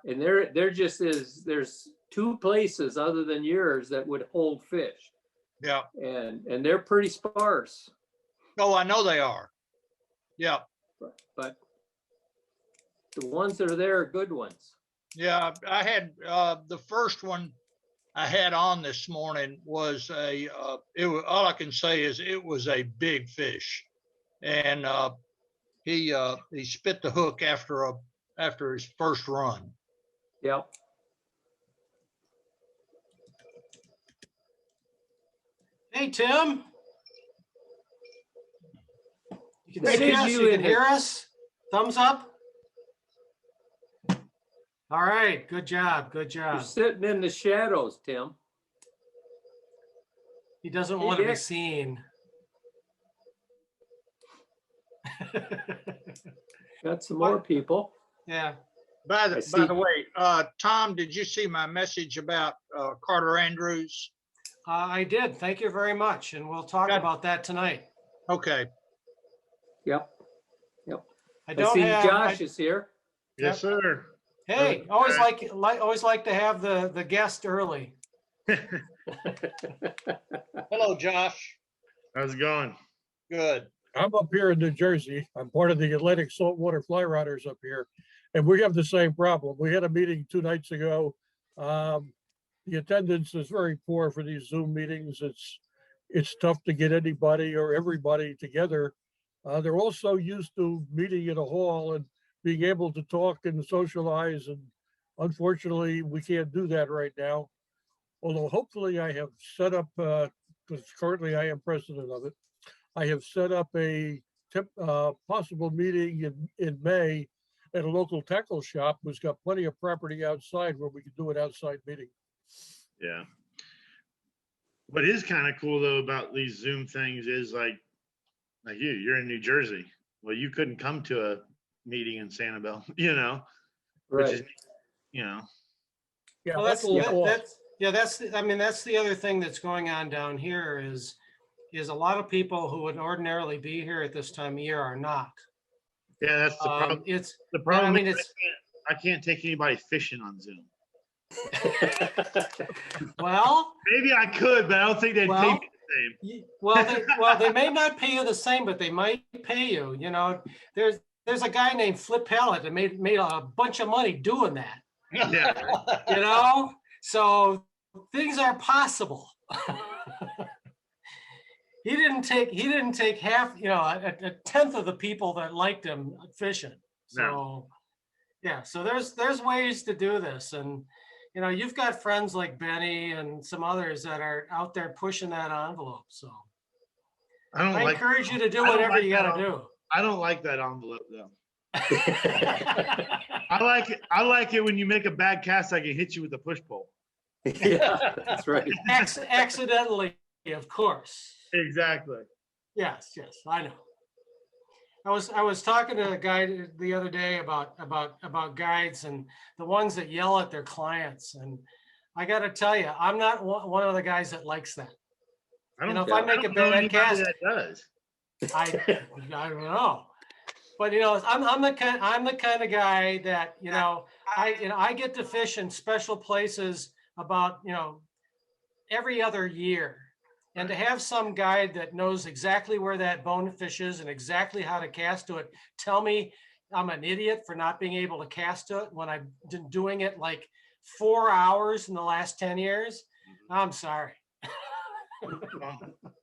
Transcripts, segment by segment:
And there just is, there's 2 places other than yours that would hold fish. Yeah. And they're pretty sparse. Oh, I know they are. Yeah. But the ones that are there are good ones. Yeah. I had the first one I had on this morning was all I can say is it was a big fish. And he spit the hook after his first run. Yep. Hey, Tim. You can Hey, see us, you can in hear us. Thumbs up. All right, good job, good You're job. sitting in the shadows, Tim. He doesn't Hey, want to be Dick. seen. Got some more people. Yeah. By the way, Tom, did you see my message about Carter Andrews? I did. Thank you very much. And we'll talk about that tonight. Okay. Yep. I I see have, Josh is here. Yes, sir. Hey, always like to have the guest early. Hello, Josh. How's it going? Good. I'm up here in New Jersey. I'm part of the Atlantic Saltwater Fly Riders up here, and we have the same problem. We had a meeting 2 nights ago. The attendance is very poor for these Zoom meetings. It's tough to get anybody or everybody together. They're also used to meeting in a hall and being able to talk and socialize, and unfortunately, we can't do that right now. Although hopefully I have set up, because currently I am president of it, I have set up a possible meeting in May at a local tackle shop who's got plenty of property outside where we can do an outside meeting. Yeah. What is kind of cool though about these Zoom things is like you're in New Jersey. Well, you couldn't come to a meeting in Sanibel, Right. which is, Yeah, Well, that's a little off. that's the other thing that's going on down here is a lot of people who would ordinarily be here at this time of year are not. Yeah, that's the problem. It's The problem I mean, is I can't take anybody fishing on Zoom. well, Maybe I could, but I don't think they'd pay me the same. well, they may not pay you the same, but they might pay you. There's a guy named Flip Pellet that made a bunch of money doing that. Yeah. So things are possible. He didn't take half, a tenth of the people that liked him fishing. So No. yeah, so there's ways to do this, and you've got friends like Benny and some others that are out there pushing that envelope. So I encourage you to do whatever you got to do. I don't like that envelope though. I like it when you make a bad cast, I can hit you with a push pole. Yeah, that's right. Accidentally, of course. Exactly. Yes, I know. I was talking to a guy the other day about guides and the ones that yell at their clients, and I got to tell you, I'm not one of the guys that likes that. If I make a bad cast, that does. I don't know, but I'm the kind of guy that I get to fish in special places about every other year. And to have some guide that knows exactly where that bonefish is and exactly how to cast to it, tell me I'm an idiot for not being able to cast to it when I've been doing it like 4 hours in the last 10 years, I'm sorry.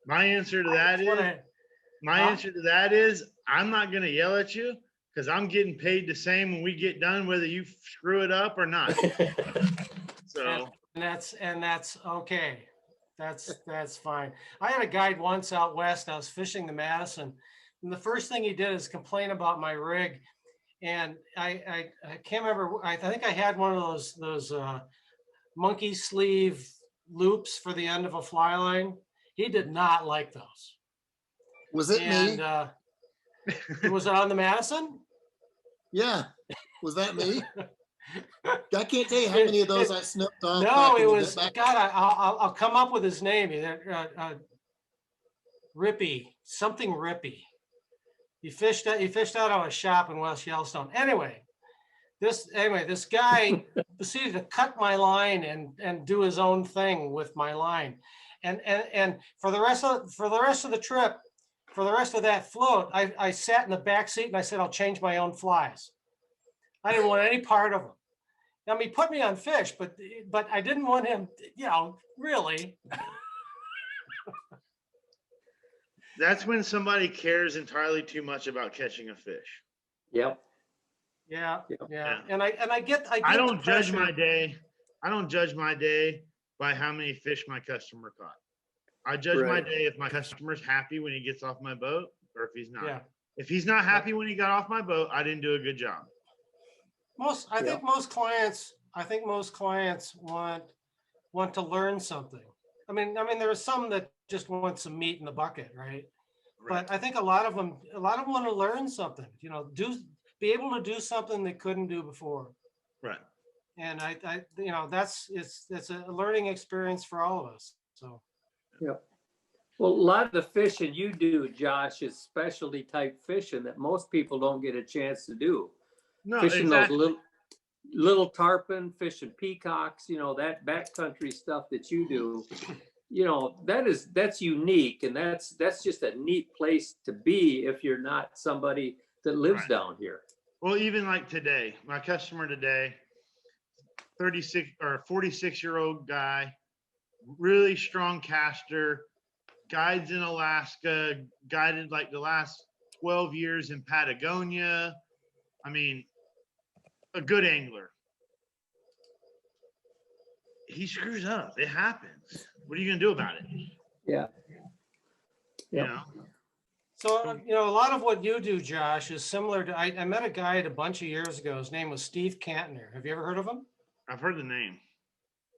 My answer to that is I'm not going to yell at you because I'm getting paid the same when we get done, whether you screw it up or not. So and that's okay. That's fine. I had a guide once out west. I was fishing the Madison, and the first thing he did is complain about my rig. And I can't remember. I think I had one of those monkey sleeve loops for the end of a fly line. He did not like those. Was it me? Was it on the Madison? Yeah. Was that me? I can't tell you how many of those I snipped off. No, it was God. I'll come up with his name. Rippy, something Rippy. He fished out of a shop in West Yellowstone. Anyway, this guy proceeded to cut my line and do his own thing with my line. And for the rest of the trip, for the rest of that float, I sat in the back seat and I said, I'll change my own flies. I didn't want any part of him. I mean, he put me on fish, but I didn't want him, really. That's when somebody cares entirely too much about catching a fish. Yep. Yeah. Yeah. And I get I the don't judge pressure. my day. I don't judge my day by how many fish my customer caught. I judge my Right. day if my customer's happy when he gets off my boat or if he's not. Yeah. If he's not happy when he got off my boat, I didn't do a good job. I think most clients want to learn something. I mean, there are some that just want some meat in the bucket, right? Right. But I think a lot of them want to learn something, be able to do something they couldn't do before. Right. And it's a learning experience for all of us. So. Yep. Well, a lot of the fishing you do, Josh, is specialty type fishing that most people don't get a chance to do. No, Fishing exactly. those little tarpon, fishing peacocks, that backcountry stuff that you do, that's unique, and that's just a neat place to be if you're not somebody that lives Right. down here. Well, even like today, my customer today, 36 or 46-year-old guy, really strong caster, guides in Alaska, guided like the last 12 years in Patagonia. I mean, a good angler. He screws up. It happens. What are you gonna do about it? Yeah. You Yep. know? So, a lot of what you do, Josh, is similar to, I met a guy a bunch of years ago. His name was Steve Cantner. Have you ever heard of him? I've heard the name.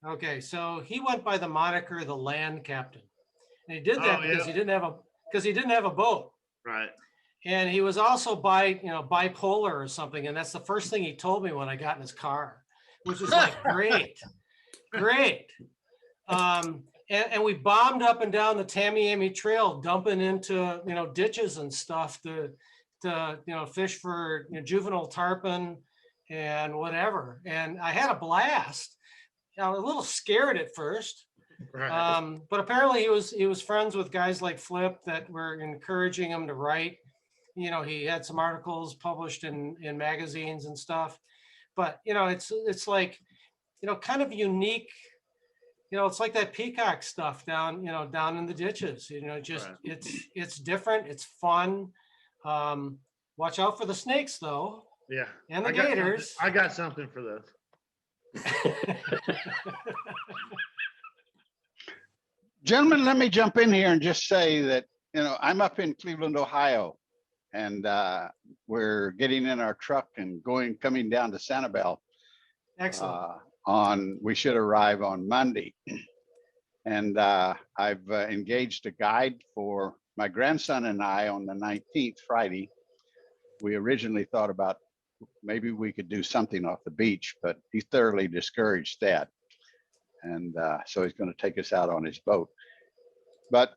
Okay, so he went by the moniker the Land Captain, and he did that because he didn't have a boat, Right. and he was also bipolar or something, and that's the first thing he told me when I got in his car, which was like great. And we bombed up and down the Tamiami Trail, dumping into ditches and stuff to fish for juvenile tarpon and whatever, and I had a blast. I was a little scared at first, Right. but apparently he was friends with guys like Flip that were encouraging him to write. He had some articles published in magazines and stuff. But it's like kind of unique. It's like that peacock stuff down in the ditches. Just Right. it's different. It's fun. Watch out for the snakes though. Yeah. And the I got gators. something- I got something for those. Gentlemen, let me jump in here and just say that, I'm up in Cleveland, Ohio, and we're getting in our truck and coming down to Sanibel. Excellent. We should arrive on Monday. And I've engaged a guide for my grandson and I on the 19th, Friday. We originally thought about maybe we could do something off the beach, but he thoroughly discouraged that. And so he's going to take us out on his boat. But,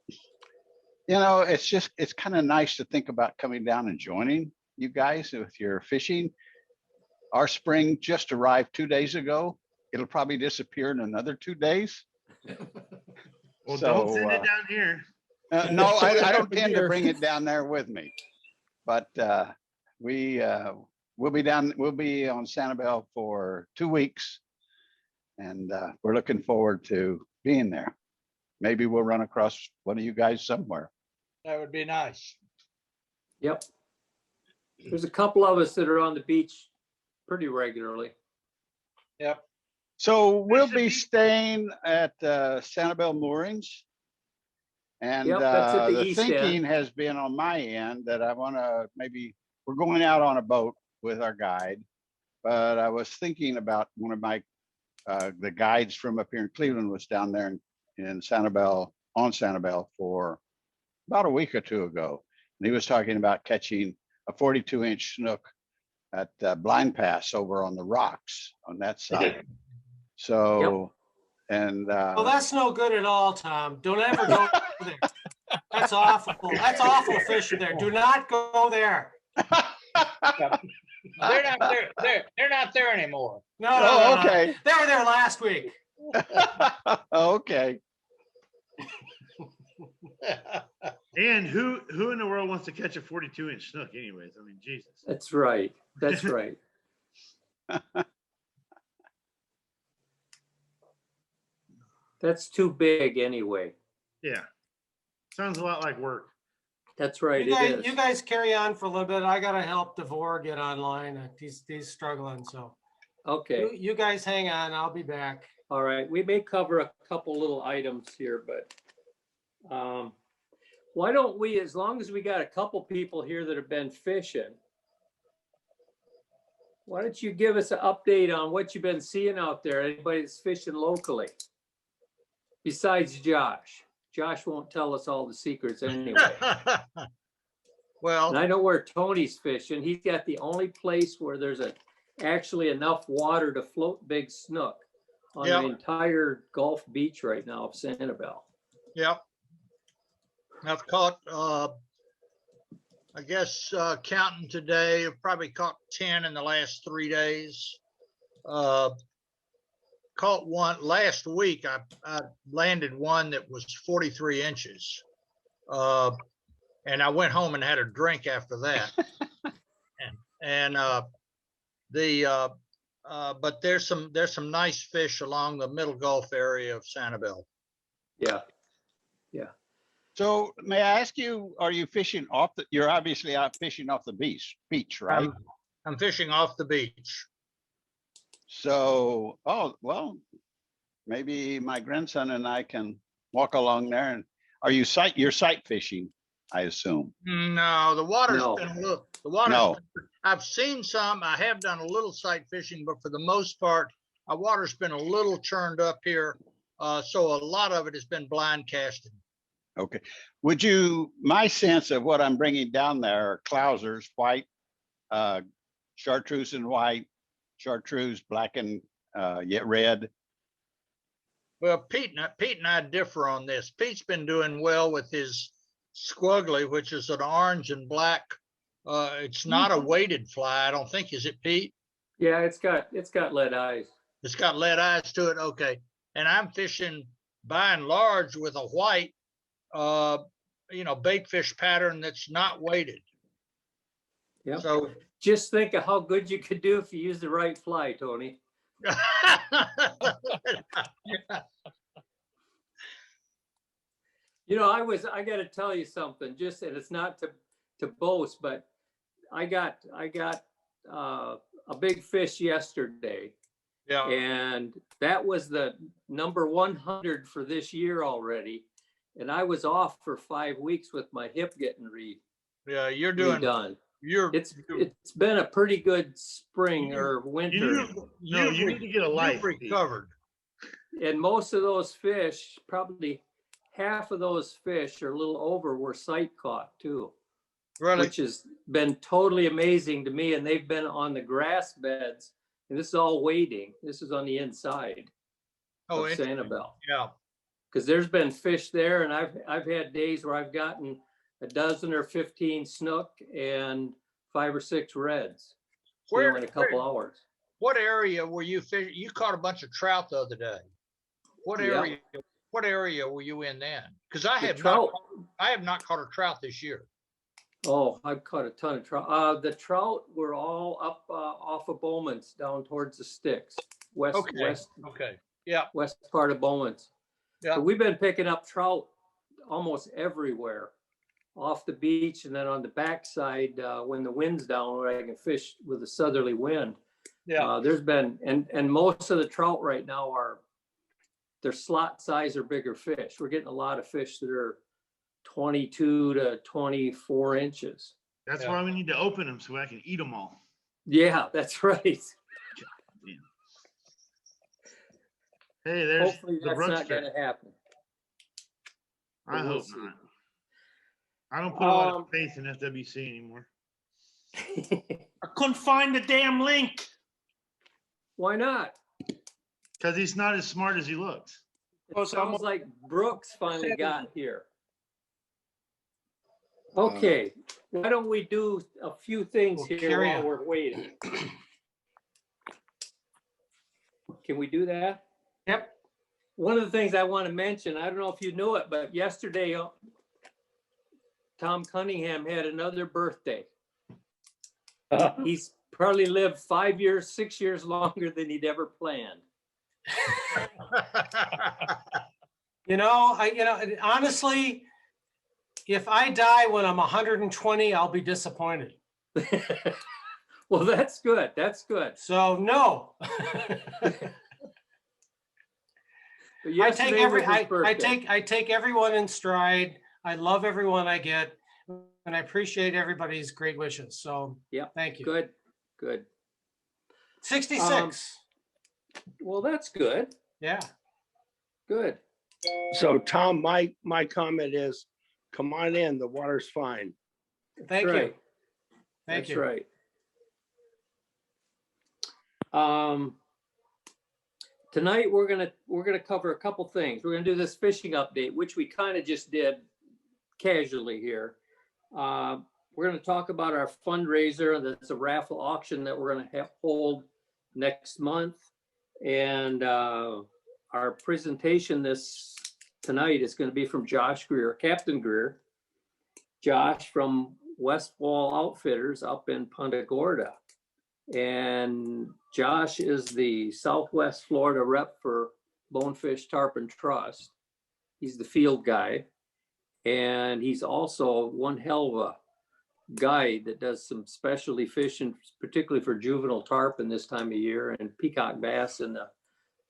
it's kind of nice to think about coming down and joining you guys if you're fishing. Our spring just arrived 2 days ago. It'll probably disappear in another 2 days. Well, So, don't send it down here. No, I don't tend to bring it down there with me. But we'll be on Sanibel for 2 weeks. And we're looking forward to being there. Maybe we'll run across one of you guys somewhere. That would be nice. Yep. There's a couple of us that are on the beach pretty regularly. Yep. So we'll be staying at Sanibel Moorings. And Yep, that's at the the east thinking end. has been on my end that I want to we're going out on a boat with our guide. But I was thinking about one of my the guides from up here in Cleveland was down there in Sanibel, on Sanibel for about a week or two ago. And he was talking about catching a 42-inch snook at Blind Pass over on the rocks on that side. So, and Well, that's no good at all, Tom. Don't ever go there. That's awful. That's awful fishing there. Do not go there. They're not there. They're not there anymore. No, Oh, okay. They were there last week. Okay. And who in the world wants to catch a 42-inch snook anyways? I mean, Jesus. That's right. That's right. That's too big anyway. Yeah. Sounds a lot like work. That's right. You It you is. guys carry on for a little bit. I gotta help DeVore get online. He's struggling, so. Okay. You guys hang on, I'll be back. All right. We may cover a couple little items here, but why don't we, as long as we got a couple people here that have been fishing, why don't you give us an update on what you've been seeing out there? Anybody that's fishing locally? Besides Josh. Josh won't tell us all the secrets anyway. Well, And I know where Tony's fishing. He's got the only place where there's actually enough water to float big snook on Yeah. the entire Gulf Beach right now of Sanibel. yep. I've caught, I guess, counting today, I've probably caught 10 in the last 3 days. Caught one last week. I landed one that was 43 inches. And I went home and had a drink after that. But there's some nice fish along the Middle Gulf area of Sanibel. Yeah. So may I ask you, are you fishing off you're obviously out fishing off the beach, right? I'm fishing off the beach. So, oh, well, maybe my grandson and I can walk along there. And you're sight fishing, I assume? No, the water's No. been a little, the water. No. I've seen some, I have done a little sight fishing, but for the most part, our water's been a little churned up here. So a lot of it has been blind casting. Okay. My sense of what I'm bringing down there are clousers, white, chartreuse and white, chartreuse, black and yet red. Well, Pete and I differ on this. Pete's been doing well with his squugly, which is an orange and black. It's not a weighted fly, I don't think. Is it, Pete? Yeah, it's got lead eyes. It's got lead eyes to it. Okay. And I'm fishing by and large with a white, bait fish pattern that's not weighted. Yeah. So Just think of how good you could do if you use the right fly, Tony. I got to tell you something, and it's not to boast, but I got a big fish yesterday. Yeah. And that was the number 100 for this year already. And I was off for 5 weeks with my hip getting Yeah, you're doing redone. you're It's been a pretty good spring or winter. You need to get a life. you've recovered. And most of those fish, probably half of those fish or a little over, were sight caught too, Really? which has been totally amazing to me. And they've been on the grass beds, and this is all wading. This is on the inside Oh, of Sanibel. yeah. Because there's been fish there, and I've had days where I've gotten a dozen or 15 snook and 5 or 6 reds in a couple hours. What area were you fishing? You caught a bunch of trout the other day. What Yeah. area? What area were you in then? Because I The have trout. I have not caught a trout this year. Oh, I've caught a ton of trout. The trout were all up off of Bowman's down towards the sticks, west Okay. Yeah. west part of Bowman's. Yeah. So we've been picking up trout almost everywhere, off the beach, and then on the backside when the wind's down, where I can fish with a southerly wind. Yeah. There's been and most of the trout right now they're slot size or bigger fish. We're getting a lot of fish that are 22 to 24 inches. That's Yeah. why we need to open them so I can eat them all. Yeah, that's right. Hey, there's Hopefully the that's Brooks not trip. going to happen. I We'll hope see. not. I don't put a lot Um, of faith in FWC anymore. I couldn't find the damn link. Why not? Because he's not as smart as he looks. It sounds like Brooks finally got here. Okay, why don't we do a few things We'll here carry while on. we're waiting? Can we do that? Yep. One of the things I want to mention, I don't know if you knew it, but yesterday, Tom Cunningham had another birthday. He's probably lived 5 years, 6 years longer than he'd ever planned. Honestly, if I die when I'm 120, I'll be disappointed. Well, that's good. That's good. So no. But I take yesterday was his birthday. I take everyone in stride. I love everyone I get, and I appreciate everybody's great wishes. So Yep. thank you. Good, good. 66. Well, that's good. Yeah. Good. So Tom, my comment is, come on in, the water's fine. Thank That's you. right. Thank That's you. right. Tonight we're gonna cover a couple things. We're gonna do this fishing update, which we kind of just did casually here. We're gonna talk about our fundraiser, and that's a raffle auction that we're gonna hold next month. And our presentation tonight is gonna be from Josh Greer, Captain Greer. Josh from Westfall Outfitters up in Punta Gorda. And Josh is the Southwest Florida rep for Bonefish Tarpon Trust. He's the field guy. And he's also one hell of a guide that does some specialty fishing, particularly for juvenile tarpon this time of year, and peacock bass a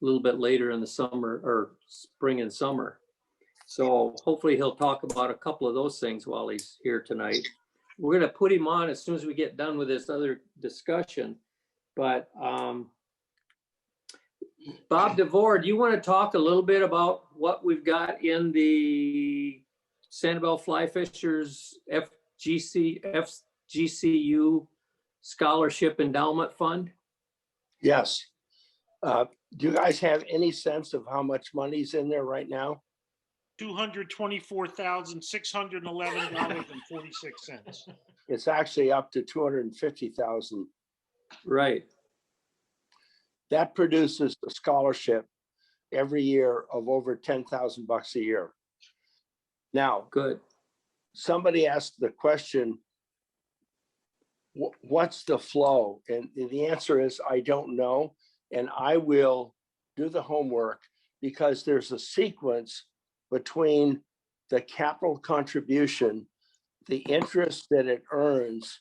little bit later in the summer or spring and summer. So hopefully he'll talk about a couple of those things while he's here tonight. We're going to put him on as soon as we get done with this other discussion. But Bob DeVore, do you want to talk a little bit about what we've got in the Sanibel FlyFishers FGCU Scholarship Endowment Fund? Yes. Do you guys have any sense of how much money's in there right now? $224,611.46. It's actually up to 250,000. Right. That produces a scholarship every year of over 10,000 bucks a year. Now, Good. somebody asked the question, what's the flow? And the answer is, I don't know. And I will do the homework, because there's a sequence between the capital contribution, the interest that it earns,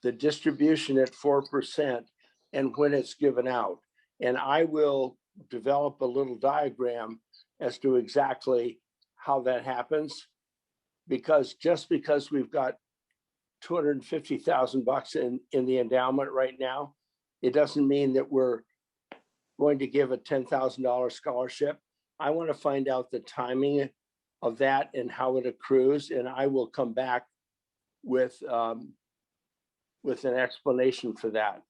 the distribution at 4%, and when it's given out. And I will develop a little diagram as to exactly how that happens, because just because we've got 250,000 bucks in the endowment right now, it doesn't mean that we're going to give a $10,000 scholarship. I want to find out the timing of that and how it accrues, and I will come back with an explanation for that.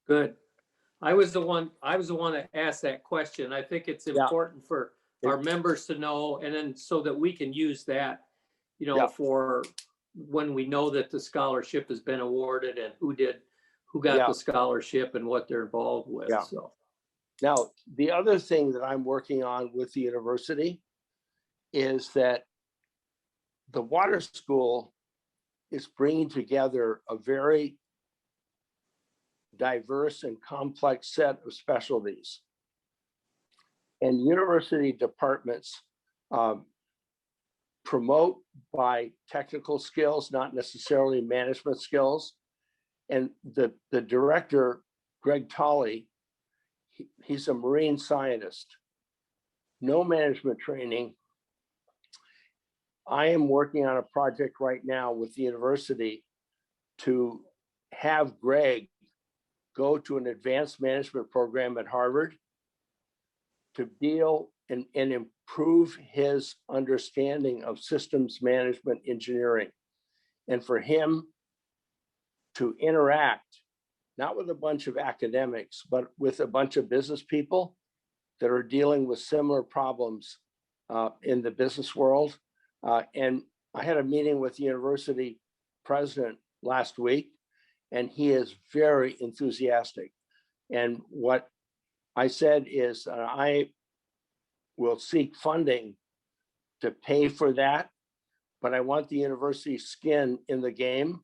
Good. I was the one that asked that question. I think it's important for our members to know, and then so that we can use that, for when we know that the scholarship has been awarded and who got the scholarship and what they're involved with. Yeah. So now, the other thing that I'm working on with the university is that the water school is bringing together a very diverse and complex set of specialties. And university departments promote by technical skills, not necessarily management skills. And the director, Greg Tolley, he's a marine scientist, no management training. I am working on a project right now with the university to have Greg go to an advanced management program at Harvard to deal and improve his understanding of systems management engineering, and for him to interact not with a bunch of academics, but with a bunch of business people that are dealing with similar problems in the business world. And I had a meeting with the university president last week, and he is very enthusiastic. And what I said is I will seek funding to pay for that, but I want the university's skin in the game.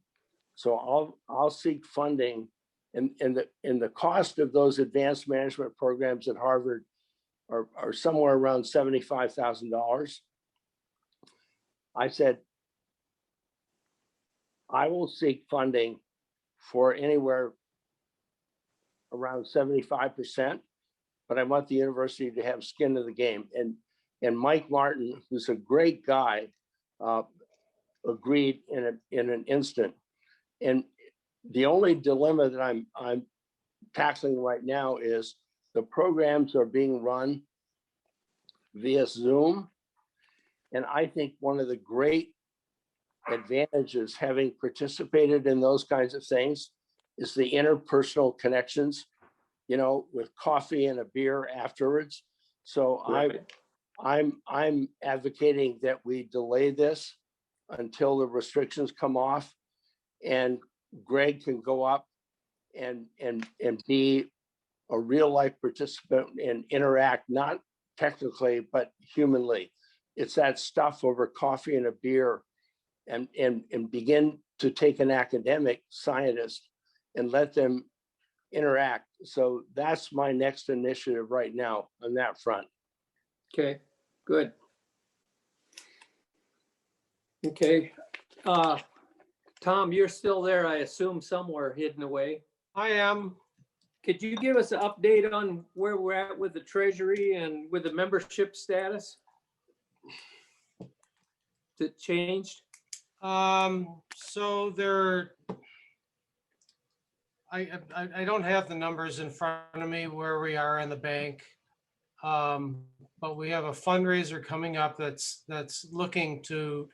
So I'll seek funding, and the cost of those advanced management programs at Harvard are somewhere around $75,000. I said, I will seek funding for anywhere around 75%, but I want the university to have skin in the game. And Mike Martin, who's a great guy, agreed in an instant. And the only dilemma that I'm tackling right now is the programs are being run via Zoom. And I think one of the great advantages, having participated in those kinds of things, is the interpersonal connections, you know, with coffee and a beer afterwards. So Right. I'm advocating that we delay this until the restrictions come off, and Greg can go up and be a real life participant and interact, not technically, but humanly. It's that stuff over coffee and a beer, and begin to take an academic scientist and let them interact. So that's my next initiative right now on that front. Okay, good. Okay, Tom, you're still there, I assume, somewhere hidden away. I am. Could you give us an update on where we're at with the treasury and with the membership status? Has it changed? So there, I don't have the numbers in front of me where we are in the bank. But we have a fundraiser coming up that's looking to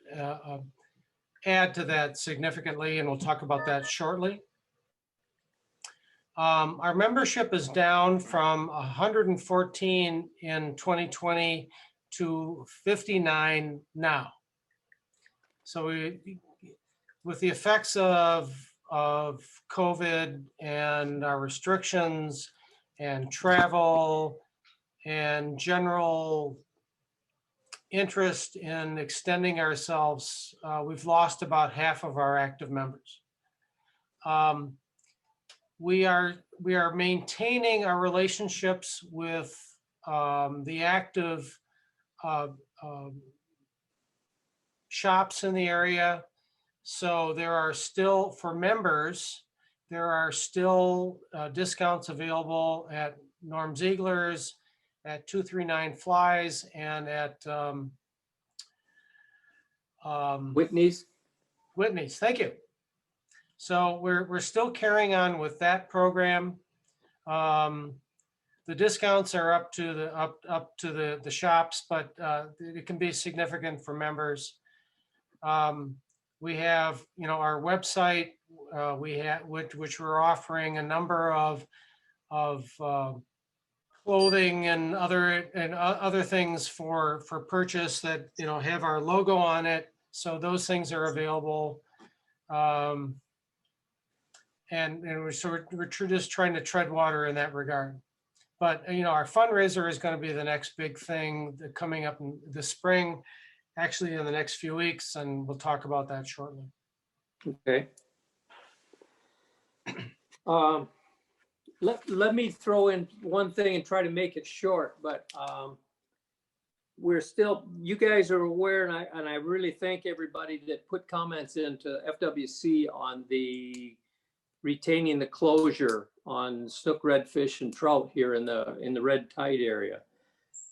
add to that significantly, and we'll talk about that shortly. Our membership is down from 114 in 2020 to 59 now. So with the effects of COVID and our restrictions and travel and general interest in extending ourselves, we've lost about half of our active members. We are maintaining our relationships with the active shops in the area. So there are still, for members, there are still discounts available at Norm Ziegler's, at 239 Flies, and at Whitney's? Whitney's. Thank you. So we're still carrying on with that program. The discounts are up to the shops, but it can be significant for members. We have, you know, our website. We have which we're offering a number of clothing and other things for purchase that, you know, have our logo on it. So those things are available. And we're just trying to tread water in that regard. But, you know, our fundraiser is going to be the next big thing coming up in the spring, actually in the next few weeks, and we'll talk about that shortly. Okay. Let me throw in one thing and try to make it short, but we're still, you guys are aware, and I really thank everybody that put comments into FWC on the retaining the closure on snook, redfish, and trout here in the red tide area.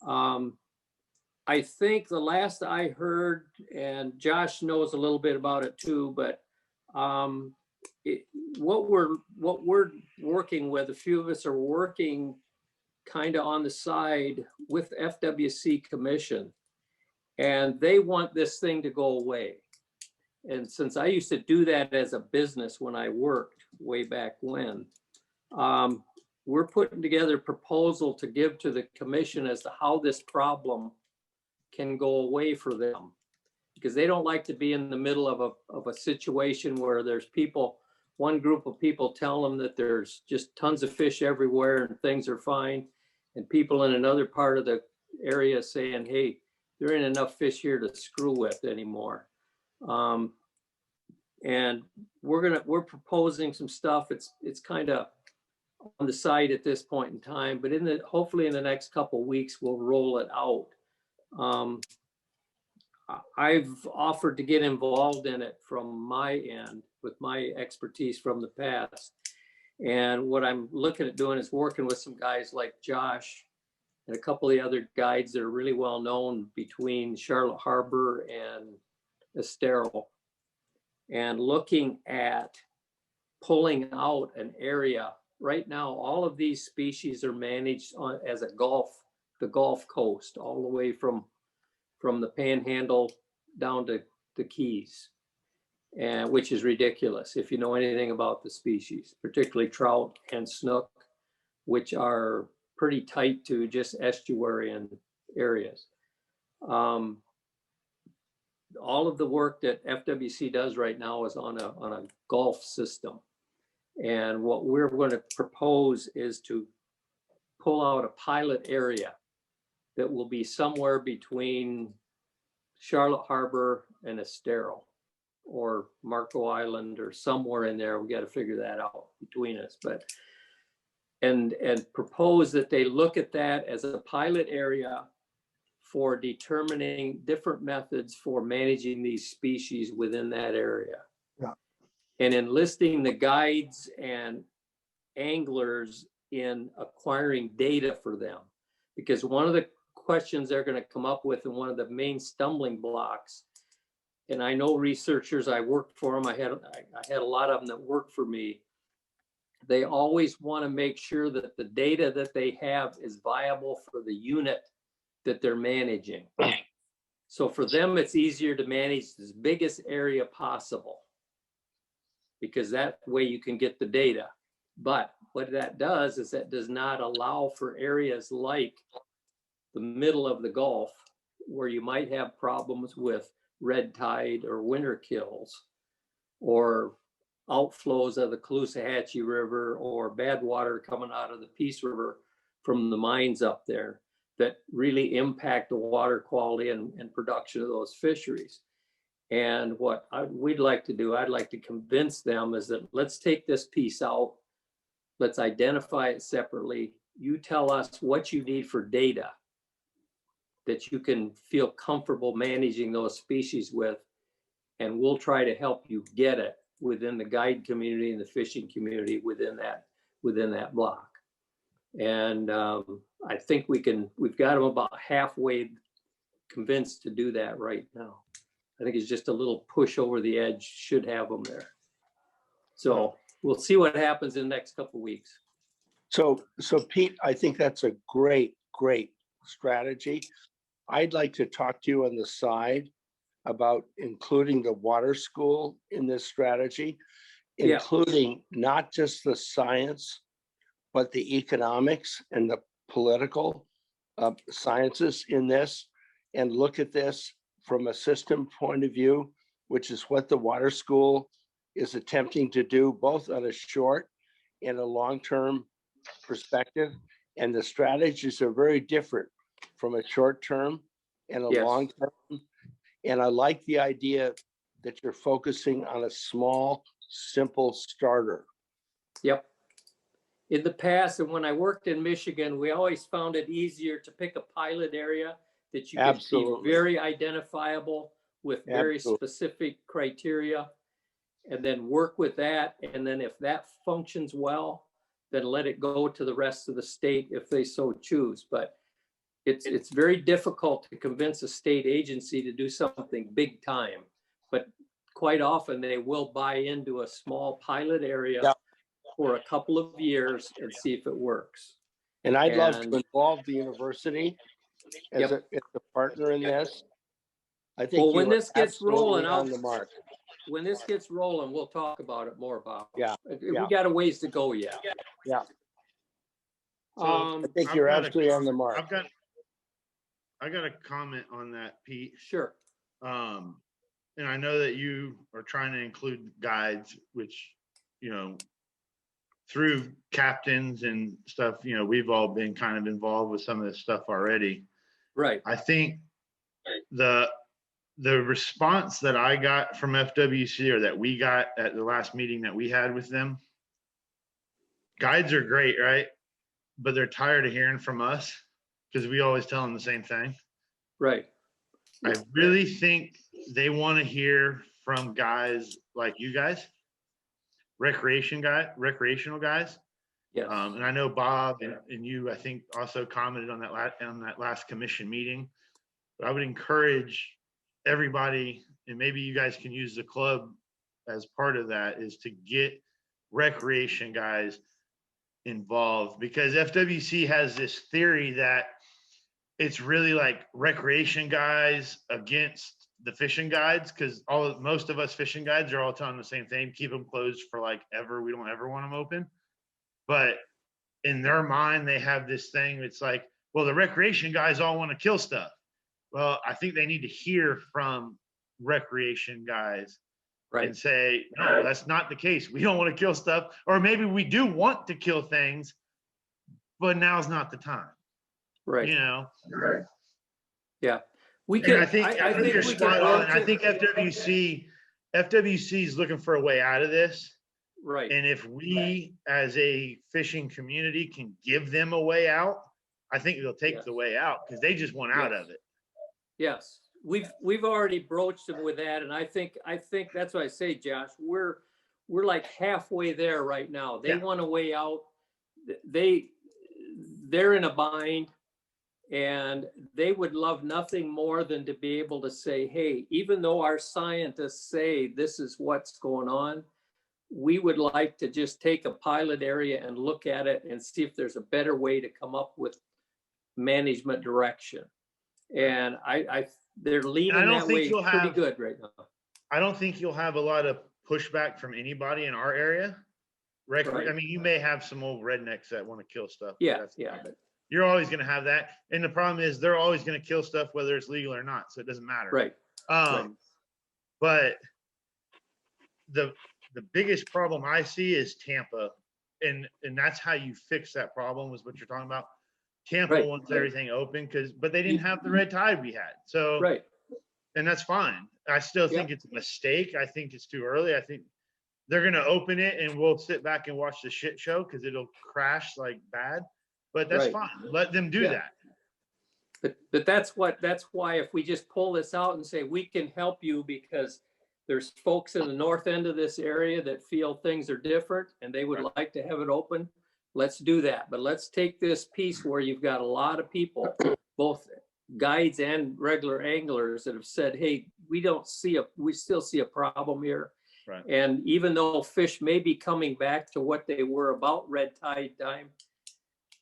I think the last I heard, and Josh knows a little bit about it too, but what we're working with, a few of us are working kind of on the side with FWC Commission, and they want this thing to go away. And since I used to do that as a business when I worked way back when, we're putting together a proposal to give to the commission as to how this problem can go away for them. because they don't like to be in the middle of a situation where there's people, one group of people tell them that there's just tons of fish everywhere and things are fine. And people in another part of the area saying, hey, there ain't enough fish here to screw with anymore. And we're proposing some stuff. It's kind of on the side at this point in time, but hopefully in the next couple of weeks, we'll roll it out. I've offered to get involved in it from my end with my expertise from the past. And what I'm looking at doing is working with some guys like Josh and a couple of the other guides that are really well known between Charlotte Harbor and Estero, and looking at pulling out an area. Right now, all of these species are managed as the Gulf Coast, all the way from the Panhandle down to the Keys, and which is ridiculous if you know anything about the species, particularly trout and snook, which are pretty tight to just estuarine areas. All of the work that FWC does right now is on a Gulf system. And what we're going to propose is to pull out a pilot area that will be somewhere between Charlotte Harbor and Estero or Marco Island or somewhere in there. We got to figure that out between us, but and propose that they look at that as a pilot area for determining different methods for managing these species within that area. Yeah. And enlisting the guides and anglers in acquiring data for them. Because one of the questions they're going to come up with, and one of the main stumbling blocks, and I know researchers, I worked for them, I had a lot of them that worked for me. They always want to make sure that the data that they have is viable for the unit that they're managing. So for them, it's easier to manage this biggest area possible, because that way you can get the data. But what that does is that does not allow for areas like the middle of the Gulf, where you might have problems with red tide or winter kills, or outflows of the Caloosahatchee River, or bad water coming out of the Peace River from the mines up there, that really impact the water quality and production of those fisheries. And what we'd like to do, I'd like to convince them, is that let's take this piece out, let's identify it separately. You tell us what you need for data that you can feel comfortable managing those species with, and we'll try to help you get it within the guide community and the fishing community within that block. And I think we've got them about halfway convinced to do that right now. I think it's just a little push over the edge should have them there. So we'll see what happens in the next couple of weeks. So Pete, I think that's a great strategy. I'd like to talk to you on the side about including the water school in this strategy, including not just the science, but the economics and the political sciences in this, and look at this from a system point of view, which is what the water school is attempting to do, both on a short and a long-term perspective. And the strategies are very different from a short-term and a long-term. And I like the idea that you're focusing on a small, simple starter. Yep. In the past, and when I worked in Michigan, we always found it easier to pick a pilot area that you could be very identifiable with very specific criteria, and then work with that. And then if that functions well, then let it go to the rest of the state if they so choose. But it's very difficult to convince a state agency to do something big time, but quite often they will buy into a small pilot area for a couple of years and see if it works. And I'd love to involve the university as a partner in this. I think well, when this gets rolling, on the mark. When this gets rolling, we'll talk about it more about. Yeah. We got a ways to go yet. Yeah. So I think you're absolutely on the mark. I got a comment on that, Pete. Sure. and I know that you are trying to include guides, which, you know, through captains and stuff, you know, we've all been kind of involved with some of this stuff already. Right. I think the response that I got from FWC, or that we got at the last meeting that we had with them, guides are great, right? But they're tired of hearing from us because we always tell them the same thing. Right. I really think they want to hear from guys like you guys, recreational guys. Yes. And I know Bob and you, I think, also commented on that last commission meeting. But I would encourage everybody, and maybe you guys can use the club as part of that, is to get recreation guys involved, because FWC has this theory that it's really like recreation guys against the fishing guides, because most of us fishing guides are all telling the same thing: keep them closed for like ever. We don't ever want them open. But in their mind, they have this thing. It's like, well, the recreation guys all want to kill stuff. Well, I think they need to hear from recreation guys, Right. and say, no, that's not the case. We don't want to kill stuff. Or maybe we do want to kill things, but now's not the time. Right. You know? Right. Yeah. We And can, I think you're we spot can on. approach I it- think FWC is looking for a way out of this. Right. And if we as a fishing community can give them a way out, I think they'll take Yes. the way out, because they just want out Yes. of it. Yes, we've already broached them with that, and I think that's what I say, Josh. We're like halfway there right now. They Yeah. want a way out. They're in a bind, and they would love nothing more than to be able to say, hey, even though our scientists say this is what's going on, we would like to just take a pilot area and look at it and see if there's a better way to come up with management direction. And they're leaning I don't that think way you'll pretty have- good right now. I don't think you'll have a lot of pushback from anybody in our area. Right. I mean, you may have some old rednecks that want to kill stuff. but Yeah, that's yeah, fine. but You're always going to have that. And the problem is they're always going to kill stuff, whether it's legal or not. So it doesn't matter. right, right. But the biggest problem I see is Tampa. And that's how you fix that problem, is what you're talking about. Tampa Right, wants right. everything open but they didn't have the red tide we had. So, Right. and that's fine. I still think it's a mistake. I think it's too early. I think they're going to open it and we'll sit back and watch the shit show, because it'll crash like bad, but that's Right. fine. Let them do Yeah. that. But that's why if we just pull this out and say, we can help you because there's folks in the north end of this area that feel things are different and they would like to have it open, let's do that. But let's take this piece where you've got a lot of people, both guides and regular anglers, that have said, hey, we still see a problem here. Right. And even though fish may be coming back to what they were about red tide time,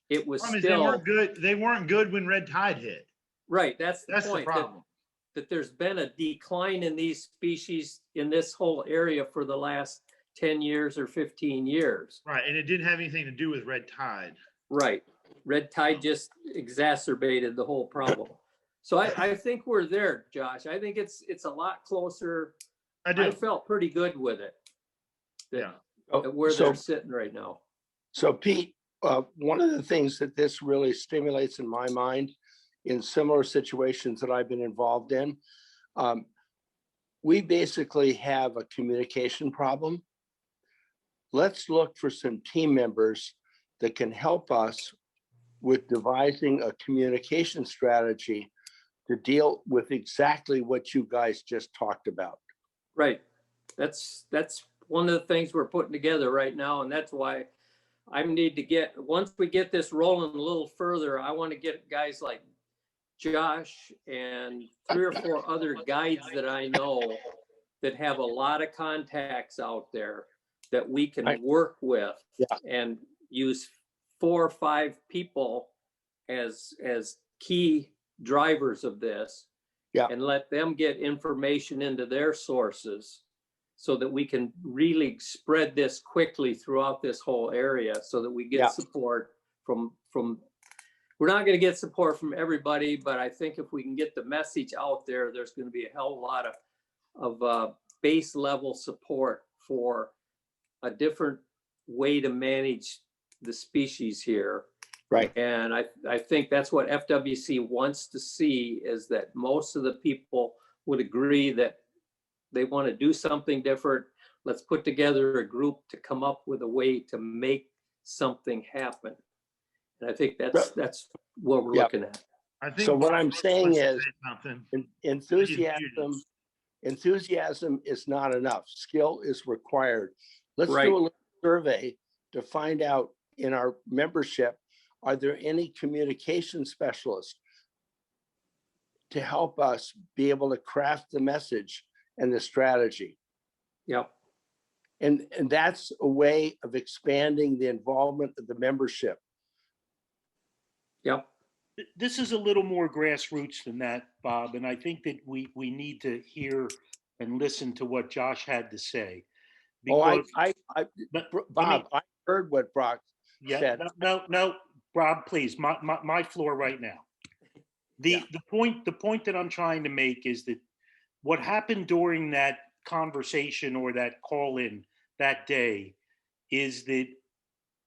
it was Problem is still they weren't good. They weren't good when red tide hit. right. That's the That's the point. problem. That there's been a decline in these species in this whole area for the last 10 years or 15 years. Right. And it didn't have anything to do with red tide. Right. Red tide just exacerbated the whole problem. So I think we're there, Josh. I think it's a lot closer. I do. I felt pretty good with it. Yeah. That where So- they're sitting right now. So Pete, one of the things that this really stimulates in my mind in similar situations that I've been involved in, we basically have a communication problem. Let's look for some team members that can help us with devising a communication strategy to deal with exactly what you guys just talked about. Right. That's one of the things we're putting together right now. And that's why I need to once we get this rolling a little further, I want to get guys like Josh and 3 or 4 other guides that I know that have a lot of contacts out there that we can Right. work with. Yeah. And use 4 or 5 people as key drivers of this. Yeah. And let them get information into their sources so that we can really spread this quickly throughout this whole area, so that we get Yeah. support from we're not going to get support from everybody, but I think if we can get the message out there, there's going to be a hell of a lot base level support for a different way to manage the species here. Right. And I think that's what FWC wants to see, is that most of the people would agree that they want to do something different. Let's put together a group to come up with a way to make something happen. And I think that's what we're looking at. I think So what I'm saying wants to is say something. enthusiasm is not enough. Skill is required. Let's Right. do a little survey to find out in our membership, are there any communication specialists to help us be able to craft the message and the strategy? Yep. And that's a way of expanding the involvement of the membership. Yep. This is a little more grassroots than that, Bob, and I think that we need to hear and listen to what Josh had to say. Oh, But Bob, I heard what Brock said. No, Bob, please, my floor right now. The point that I'm trying to make is that what happened during that conversation or that call in that day is that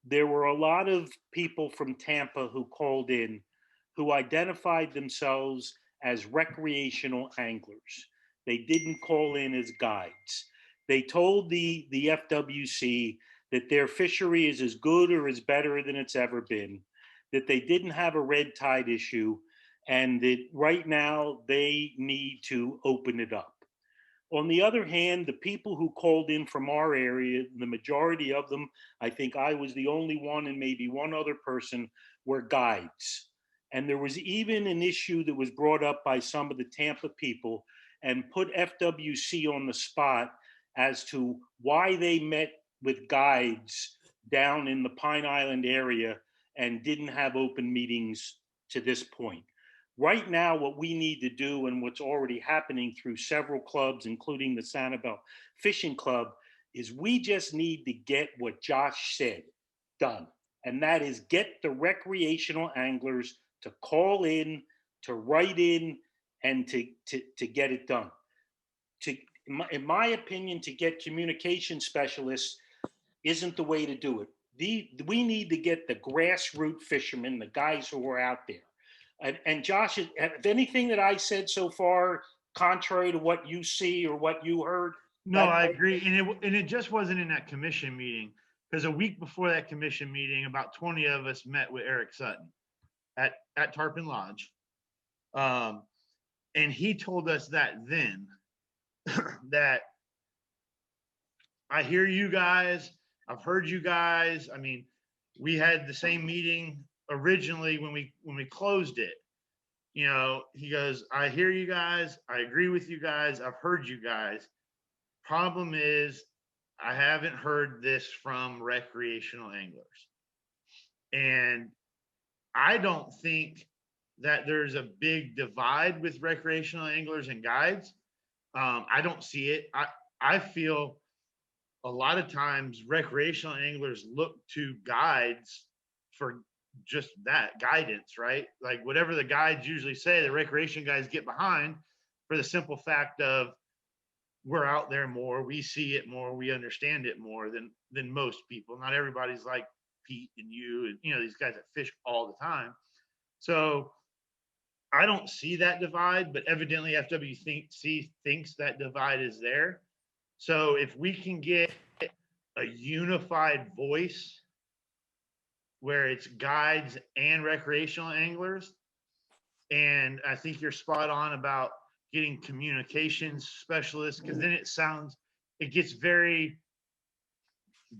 there were a lot of people from Tampa who called in who identified themselves as recreational anglers. They didn't call in as guides. They told the FWC that their fishery is as good or as better than it's ever been, that they didn't have a red tide issue, and that right now they need to open it up. On the other hand, the people who called in from our area, the majority of them, I think I was the only one and maybe one other person, were guides. And there was even an issue that was brought up by some of the Tampa people and put FWC on the spot as to why they met with guides down in the Pine Island area and didn't have open meetings to this point. Right now, what we need to do, and what's already happening through several clubs, including the Sanibel Fishing Club, is we just need to get what Josh said done. And that is get the recreational anglers to call in, to write in, and to get it done. In my opinion, to get communication specialists isn't the way to do it. We need to get the grassroots fishermen, the guys who are out there. And Josh, if anything that I said so far, contrary to what you see or what you heard? No, I agree. And it just wasn't in that commission meeting, because a week before that commission meeting, about 20 of us met with Eric Sutton at Tarpon Lodge. And he told us that then that I hear you guys, I've heard you guys. I mean, we had the same meeting originally when we closed it. You know, he goes, I hear you guys, I agree with you guys, I've heard you guys. Problem is, I haven't heard this from recreational anglers. And I don't think that there's a big divide with recreational anglers and guides. I don't see it. I feel a lot of times recreational anglers look to guides for just that guidance, right? Like whatever the guides usually say, the recreation guys get behind, for the simple fact of we're out there more, we see it more, we understand it more than most people. Not everybody's like Pete and you and, you know, these guys that fish all the time. So I don't see that divide, but evidently FWC thinks that divide is there. So if we can get a unified voice where it's guides and recreational anglers, and I think you're spot on about getting communications specialists, because then it gets very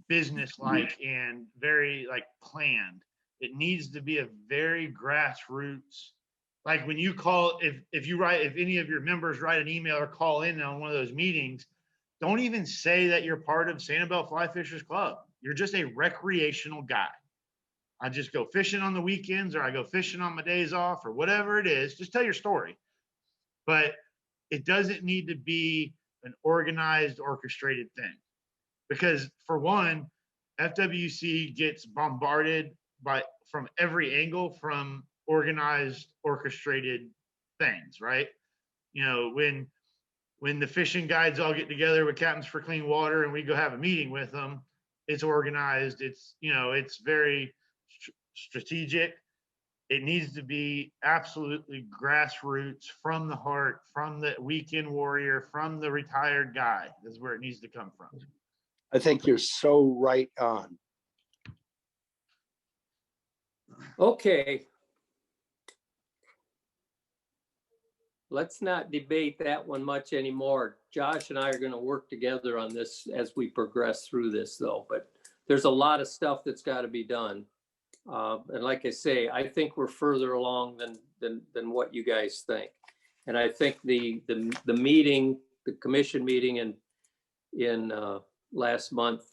business-like and very like planned. It needs to be a very grassroots. Like when you call, if any of your members write an email or call in on one of those meetings, don't even say that you're part of Sanibel FlyFishers Club. You're just a recreational guy. I just go fishing on the weekends, or I go fishing on my days off, or whatever it is. Just tell your story. But it doesn't need to be an organized, orchestrated thing. Because for one, FWC gets bombarded from every angle from organized, orchestrated things, right? You know, when when the fishing guides all get together with Captains for Clean Water and we go have a meeting with them, it's organized. It's, you know, it's very strategic. It needs to be absolutely grassroots, from the heart, from the weekend warrior, from the retired guy is where it needs to come from. I think you're so right on. Okay. Let's not debate that one much anymore. Josh and I are going to work together on this as we progress through this, though. But there's a lot of stuff that's got to be done. And like I say, I think we're further along than what you guys think. And I think the meeting, the commission meeting in last month,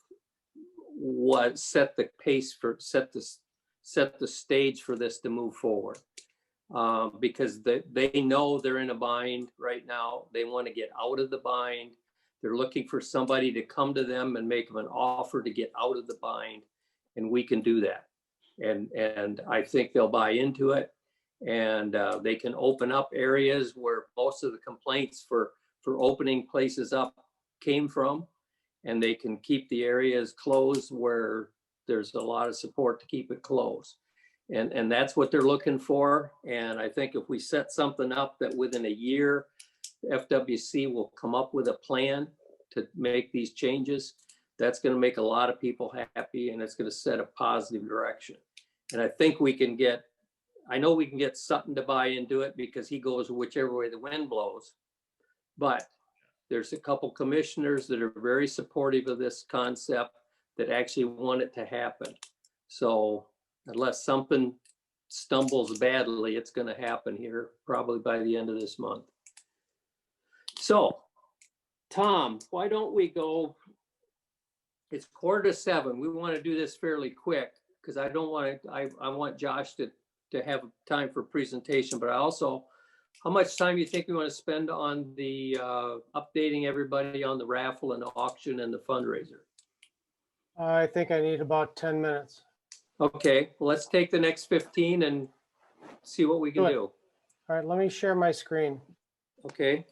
was set the pace for set the stage for this to move forward. Because they know they're in a bind right now. They want to get out of the bind. They're looking for somebody to come to them and make them an offer to get out of the bind, and we can do that. And I think they'll buy into it, and they can open up areas where most of the complaints for opening places up came from, and they can keep the areas closed where there's a lot of support to keep it closed. And that's what they're looking for. And I think if we set something up that within a year, FWC will come up with a plan to make these changes, that's going to make a lot of people happy, and it's going to set a positive direction. And I think we can get, I know we can get Sutton to buy into it because he goes whichever way the wind blows. But there's a couple commissioners that are very supportive of this concept that actually want it to happen. So unless something stumbles badly, it's going to happen here probably by the end of this month. So, Tom, why don't we go? It's 6:45. We want to do this fairly quick because I don't want to. I want Josh to have time for presentation, but I also, how much time do you think we want to spend on the updating everybody on the raffle and the auction and the fundraiser? I think I need about 10 minutes. Okay, well, let's take the next 15 and see what we can Good. do. All right, let me share my screen. Okay.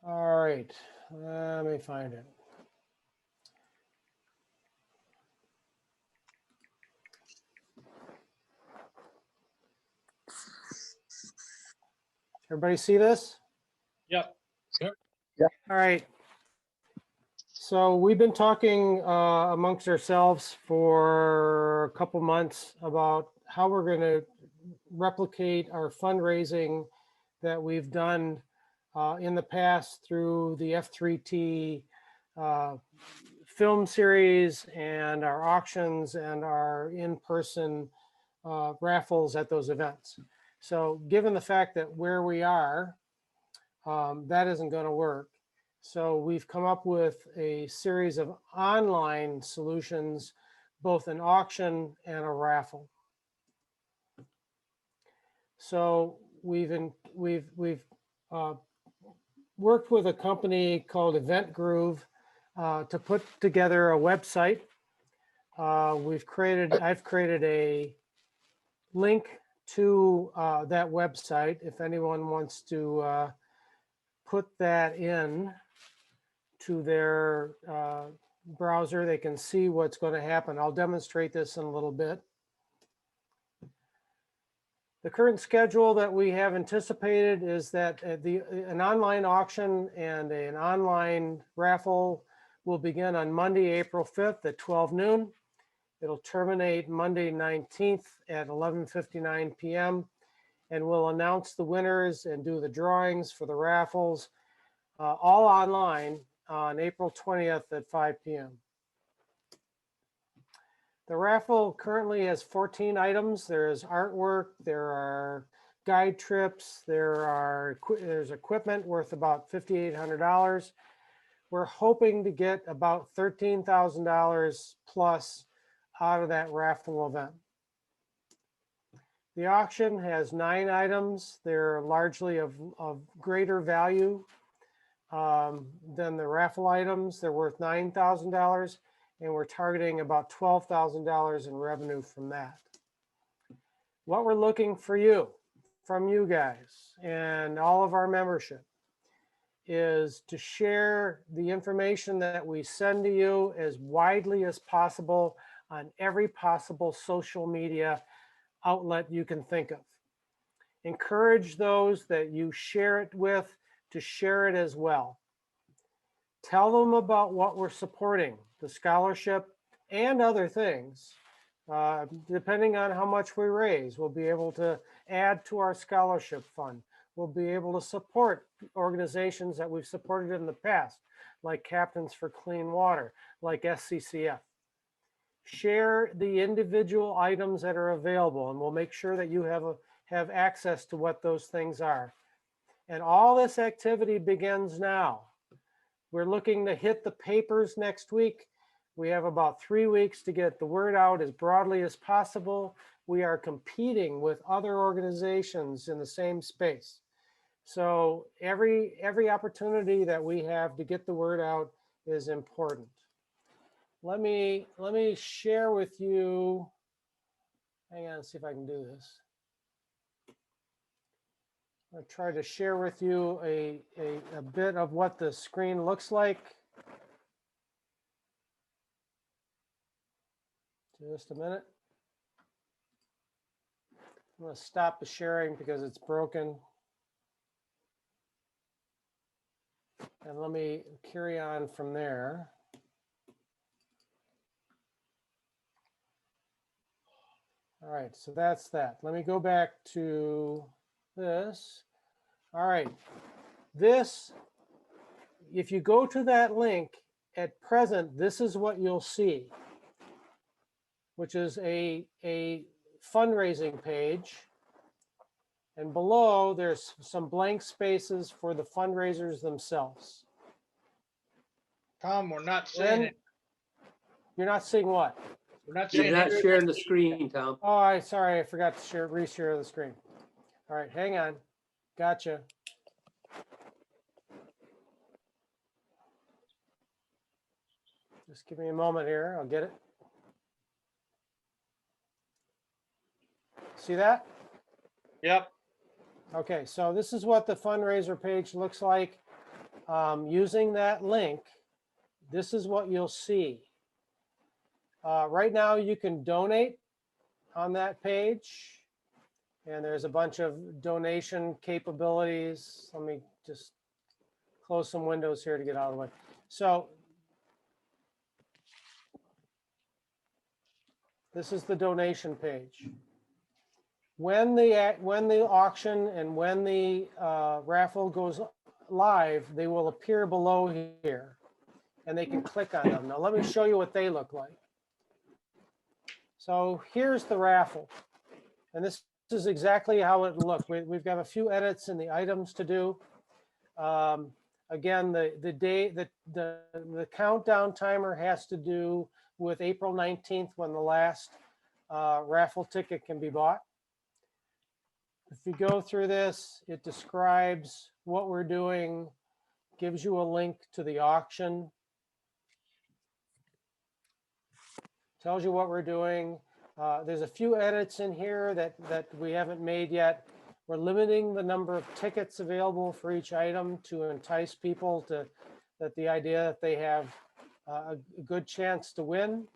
All right, let me find it. Everybody see this? Yep. All right. So we've been talking amongst ourselves for a couple months about how we're going to replicate our fundraising that we've done in the past through the F3T film series and our auctions and our in-person raffles at those events. So given the fact that where we are, that isn't going to work. So we've come up with a series of online solutions, both an auction and a raffle. So we've worked with a company called Event Groove to put together a website. I've created a link to that website. If anyone wants to put that in to their browser, they can see what's going to happen. I'll demonstrate this in a little bit. The current schedule that we have anticipated is that an online auction and an online raffle will begin on Monday, April 5th at 12 noon. It'll terminate Monday 19th at 11:59 p.m. and we'll announce the winners and do the drawings for the raffles all online on April 20th at 5 p.m. The raffle currently has 14 items. There's artwork, there are guide trips, there's equipment worth about $5,800. We're hoping to get about $13,000 plus out of that raffle event. The auction has 9 items. They're largely of greater value than the raffle items. They're worth $9,000. and we're targeting about $12,000 in revenue from that. What we're looking from you guys and all of our membership is to share the information that we send to you as widely as possible on every possible social media outlet you can think of. Encourage those that you share it with to share it as well. Tell them about what we're supporting, the scholarship and other things. Depending on how much we raise, we'll be able to add to our scholarship fund. We'll be able to support organizations that we've supported in the past, like Captains for Clean Water, like SCCF. Share the individual items that are available, and we'll make sure that you have access to what those things are. And all this activity begins now. We're looking to hit the papers next week. We have about 3 weeks to get the word out as broadly as possible. We are competing with other organizations in the same space. So every opportunity that we have to get the word out is important. Let me share with you, hang on, see if I can do this. I'll try to share with you a bit of what the screen looks like. Just a minute. I'm going to stop the sharing because it's broken. And let me carry on from there. All right, so that's that. Let me go back to this. All right, this, if you go to that link at present, this is what you'll see, which is a fundraising page. And below, there's some blank spaces for the fundraisers themselves. Tom, we're not seeing it. You're not seeing what? We're not You're seeing not it. sharing the screen, Tom. Oh, sorry, I forgot to reshare the screen. All right, hang on. Gotcha. Just give me a moment here. I'll get it. See that? Yep. Okay, so this is what the fundraiser page looks like. Using that link, this is what you'll see. Right now, you can donate on that page. And there's a bunch of donation capabilities. Let me just close some windows here to get out of the way. So this is the donation page. When the auction and when the raffle goes live, they will appear below here and they can click on them. Now let me show you what they look like. So here's the raffle. And this is exactly how it looked. We've got a few edits in the items to do. Again, the countdown timer has to do with April 19th when the last raffle ticket can be bought. If you go through this, it describes what we're doing, gives you a link to the auction, tells you what we're doing. There's a few edits in here that we haven't made yet. We're limiting the number of tickets available for each item to entice people to the idea that they have a good chance to win.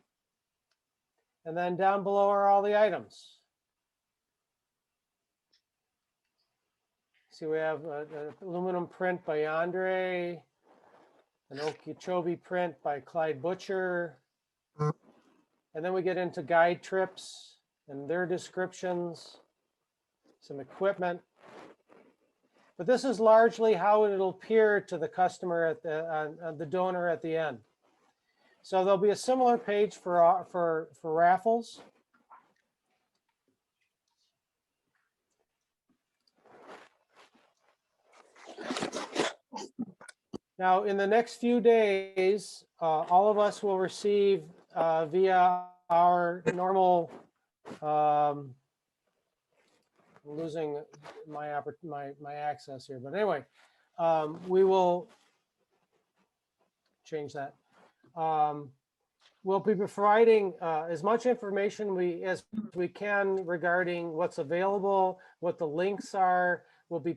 And then down below are all the items. See, we have an aluminum print by Andre, an Okeechobee print by Clyde Butcher. And then we get into guide trips and their descriptions, some equipment. But this is largely how it'll appear to the customer at the donor at the end. So there'll be a similar page for raffles. Now, in the next few days, all of us will receive via our normal, I'm losing my access here, but anyway, we will change that. we'll be providing as much information as we can regarding what's available, what the links are. We're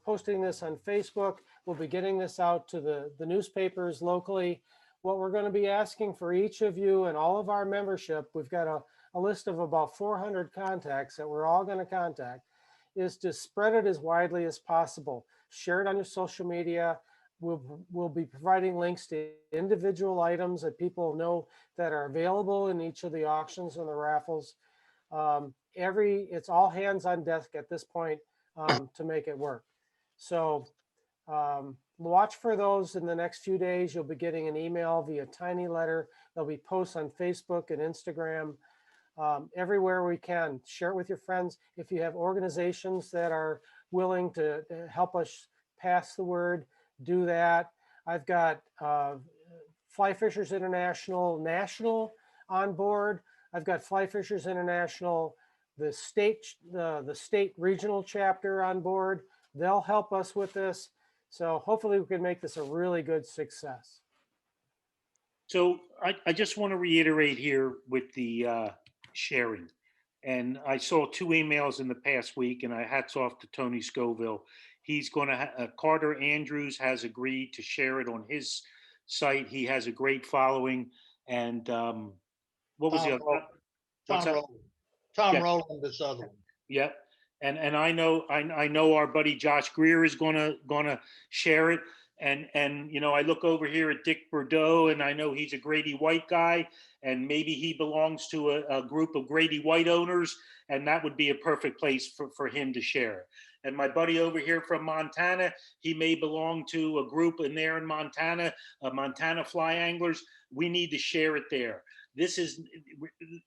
posting this on Facebook. We'll be getting this out to the newspapers locally. What we're going to be asking for each of you and all of our membership, we've got a list of about 400 contacts that we're all going to contact, is to spread it as widely as possible. Share it on your social media. We'll be providing links to individual items that people know that are available in each of the auctions and the raffles. It's all hands on deck at this point to make it work. So watch for those in the next few days. You'll be getting an email via tiny letter. There'll be posts on Facebook and Instagram. Everywhere we can, share it with your friends. If you have organizations that are willing to help us pass the word, do that. I've got Fly Fishers International National on board. I've got Fly Fishers International, the state regional chapter on board. They'll help us with this. So hopefully we can make this a really good success. So I just want to reiterate here with the sharing. And I saw 2 emails in the past week, and I hats off to Tony Scoville. He's going to, Carter Andrews has agreed to share it on his site. He has a great following. And what was the other? What's that? Tom Yeah. Rowland, this other one. Yep. And I know our buddy Josh Greer is gonna share it. And you know, I look over here at Dick Bordeaux, and I know he's a Grady White guy, and maybe he belongs to a group of Grady White owners, and that would be a perfect place for him to share. And my buddy over here from Montana, he may belong to a group in there in Montana, Montana Fly Anglers. We need to share it there. This is,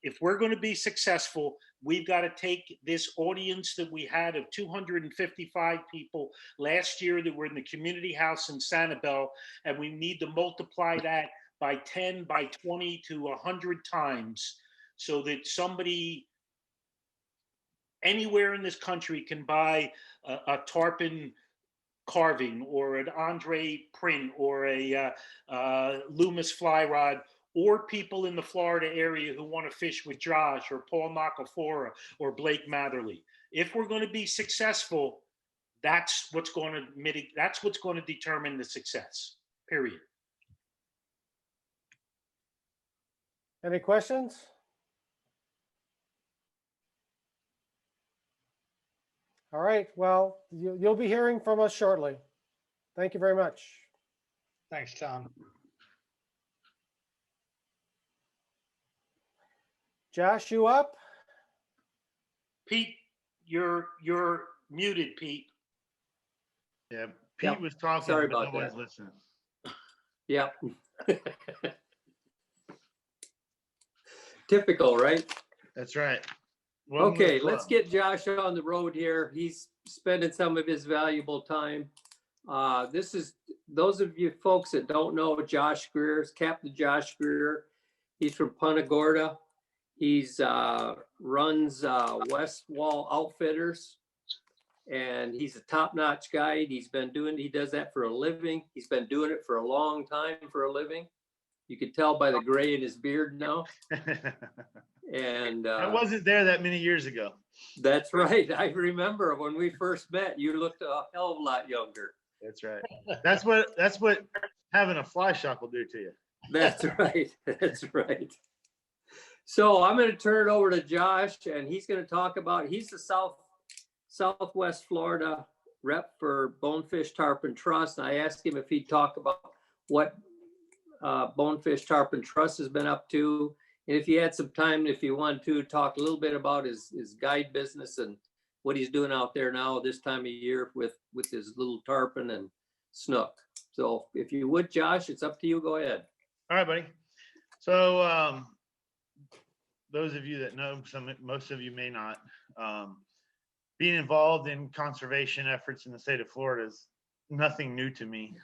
if we're going to be successful, we've got to take this audience that we had of 255 people last year that were in the community house in Sanibel, and we need to multiply that by 10, by 20 to 100 times so that somebody anywhere in this country can buy a tarpon carving or an Andre print or a Loomis fly rod, or people in the Florida area who want to fish with Josh or Paul Macafora or Blake Matherly. If we're going to be successful, that's what's going to mitigate, that's what's going to determine the success, period. Any questions? All right, well, you'll be hearing from us shortly. Thank you very much. Thanks, Tom. Josh, you up? Pete, you're muted, Pete. Yeah, Pete Yep. was talking. Sorry but about nobody's that. listening. Yeah. Typical, right? That's right. Welcome to the Okay, let's club. get Josh on the road here. He's spending some of his valuable time. This is, those of you folks that don't know Josh Greer, Captain Josh Greer. He's from Punta Gorda. He's runs West Wall Outfitters, and he's a top-notch guide. He does that for a living. He's been doing it for a long time for a living. You could tell by the gray in his beard now. And I wasn't there that many years ago. that's right. I remember when we first met, you looked a hell of a lot younger. That's right. That's what having a fly shop will do to you. That's right. That's right. So I'm going to turn it over to Josh, and he's going to talk about, he's the Southwest Florida rep for Bonefish Tarpon Trust. I asked him if he'd talk about what Bonefish Tarpon Trust has been up to. And if you had some time, if you wanted to talk a little bit about his guide business and what he's doing out there now this time of year with his little tarpon and snook. So if you would, Josh, it's up to you. Go ahead. All right, buddy. So those of you that know, most of you may not, being involved in conservation efforts in the state of Florida is nothing new to me.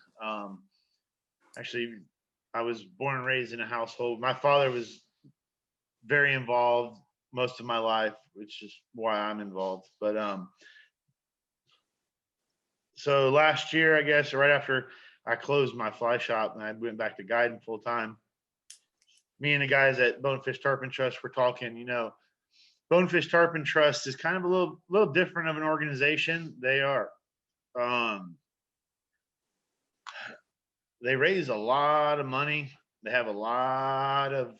Actually, I was born and raised in a household. My father was very involved most of my life, which is why I'm involved. But so last year, I guess, right after I closed my fly shop and I went back to guiding full time, me and the guys at Bonefish Tarpon Trust were talking, Bonefish Tarpon Trust is kind of a little different of an organization. They raise a lot of money. They have a lot of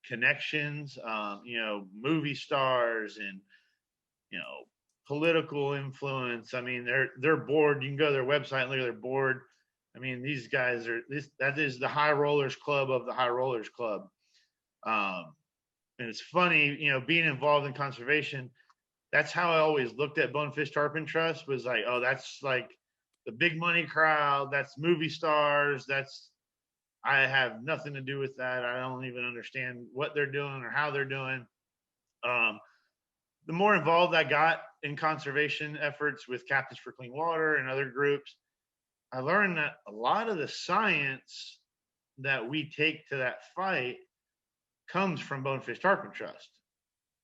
connections, movie stars and, political influence. I mean, their board, you can go to their website and look at their board. I mean, these guys that is the high rollers club of the high rollers club. And it's funny, being involved in conservation, that's how I always looked at Bonefish Tarpon Trust, was like, oh, that's like the big money crowd. That's movie stars. I have nothing to do with that. I don't even understand what they're doing or how they're doing. The more involved I got in conservation efforts with Captains for Clean Water and other groups, I learned that a lot of the science that we take to that fight comes from Bonefish Tarpon Trust.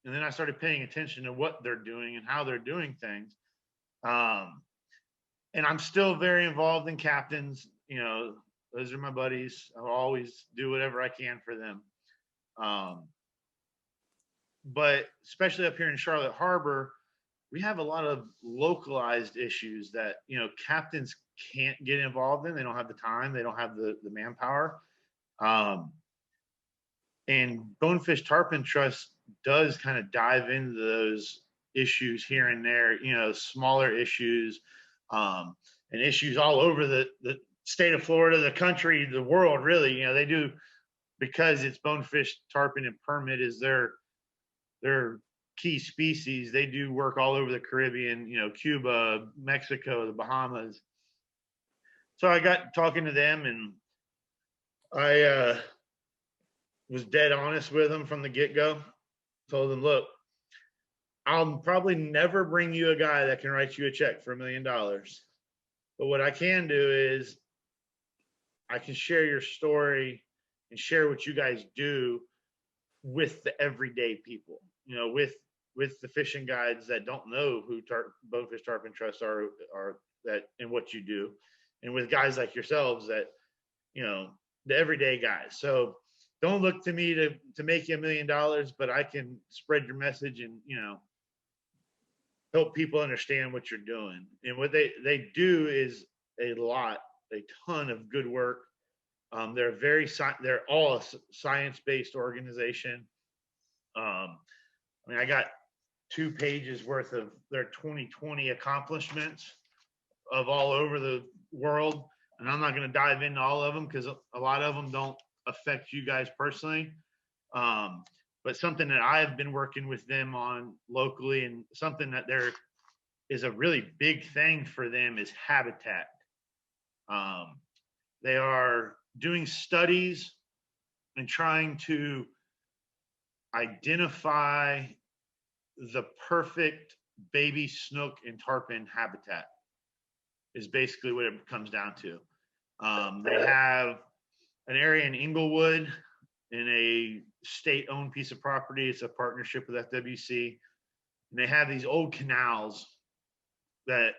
And then I started paying attention to what they're doing and how they're doing things. And I'm still very involved in Captains. Those are my buddies. I'll always do whatever I can for them. But especially up here in Charlotte Harbor, we have a lot of localized issues that, captains can't get involved in. They don't have the time. They don't have the manpower. And Bonefish Tarpon Trust does kind of dive into those issues here and there, smaller issues, and issues all over the state of Florida, the country, the world, really. They do, because it's Bonefish Tarpon and permit is their key species. They do work all over the Caribbean, Cuba, Mexico, the Bahamas. So I got talking to them, and I was dead honest with them from the get-go. Told them, look, I'll probably never bring you a guy that can write you a check for $1 million. But what I can do is I can share your story and share what you guys do with the everyday people, with the fishing guides that don't know who Bonefish Tarpon Trust are that and what you do, and with guys like yourselves that, the everyday guys. So don't look to me to make you $1 million, but I can spread your message and, help people understand what you're doing. And what they do is a ton of good work. They're all a science-based organization. I got 2 pages worth of their 2020 accomplishments of all over the world. And I'm not going to dive into all of them because a lot of them don't affect you guys personally. But something that I've been working with them on locally, and something that there is a really big thing for them, is habitat. They are doing studies and trying to identify the perfect baby snook and tarpon habitat, is basically what it comes down to. They have an area in Inglewood in a state-owned piece of property. It's a partnership with FWC. And they have these old canals that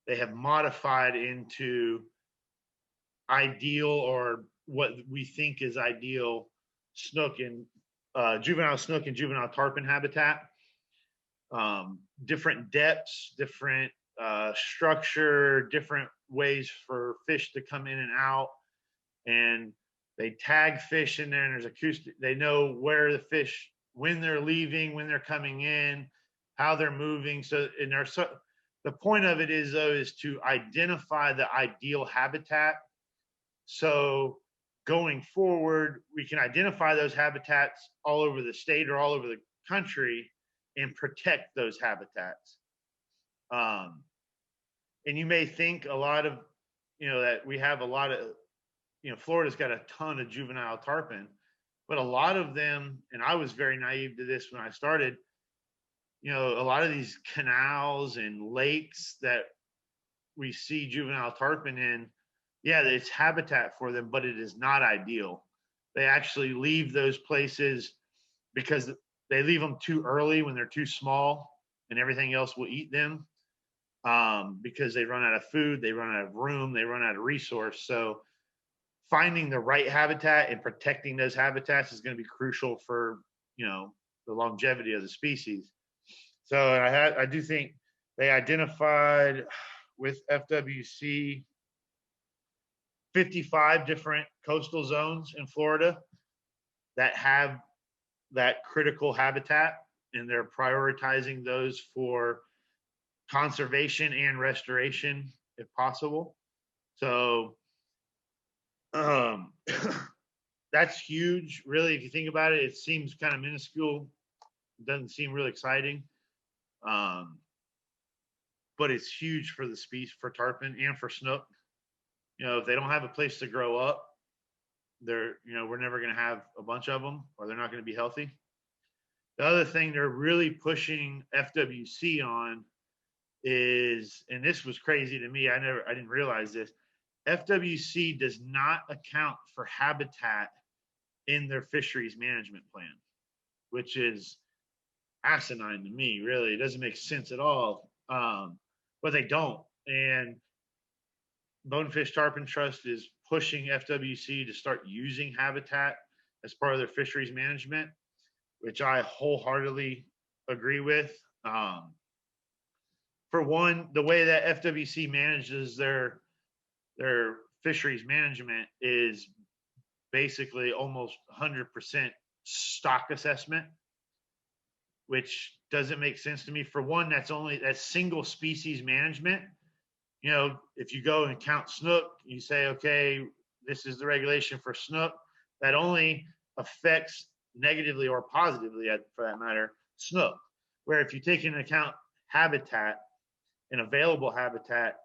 they have modified into ideal, or what we think is ideal, snook and juvenile snook and juvenile tarpon habitat. Different depths, different structure, different ways for fish to come in and out. And they tag fish in there, and there's acoustic. They know where the fish, when they're leaving, when they're coming in, how they're moving. So, the point of it is, though, is to identify the ideal habitat. So going forward, we can identify those habitats all over the state or all over the country and protect those habitats. And you may think a lot of, that we have a lot of, Florida's got a ton of juvenile tarpon, but a lot of them, and I was very naive to this when I started, a lot of these canals and lakes that we see juvenile tarpon in, yeah, it's habitat for them, but it is not ideal. They actually leave those places because they leave them too early when they're too small, and everything else will eat them, because they run out of food, they run out of room, they run out of resource. So finding the right habitat and protecting those habitats is going to be crucial for, the longevity of the species. So I do think they identified with FWC 55 different coastal zones in Florida that have that critical habitat, and they're prioritizing those for conservation and restoration if possible. So that's huge. Really, if you think about it, it seems kind of minuscule. It doesn't seem really exciting. But it's huge for the species, for tarpon and for snook. If they don't have a place to grow up, we're never going to have a bunch of them, or they're not going to be healthy. The other thing they're really pushing FWC on is, and this was crazy to me, I didn't realize this, FWC does not account for habitat in their fisheries management plan, which is asinine to me, really. It doesn't make sense at all. But they don't. And Bonefish Tarpon Trust is pushing FWC to start using habitat as part of their fisheries management, which I wholeheartedly agree with. For one, the way that FWC manages their fisheries management is basically almost 100% stock assessment, which doesn't make sense to me. For one, that's single species management. If you go and count snook, you say, okay, this is the regulation for snook. That only affects negatively or positively, for that matter, snook. Where if you take into account habitat and available habitat,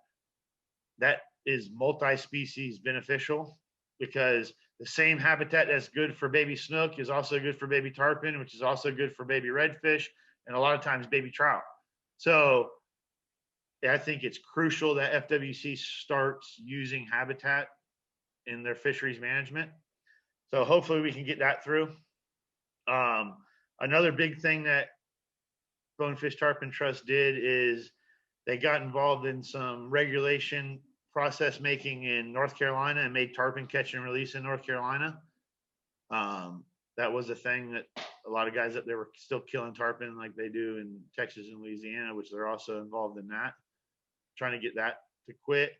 that is multi-species beneficial, because the same habitat that's good for baby snook is also good for baby tarpon, which is also good for baby redfish, and a lot of times baby trout. So I think it's crucial that FWC starts using habitat in their fisheries management. So hopefully we can get that through. Another big thing that Bonefish Tarpon Trust did is they got involved in some regulation process making in North Carolina and made tarpon catch and release in North Carolina. That was a thing that a lot of guys up there were still killing tarpon like they do in Texas and Louisiana, which they're also involved in that, trying to get that to quit.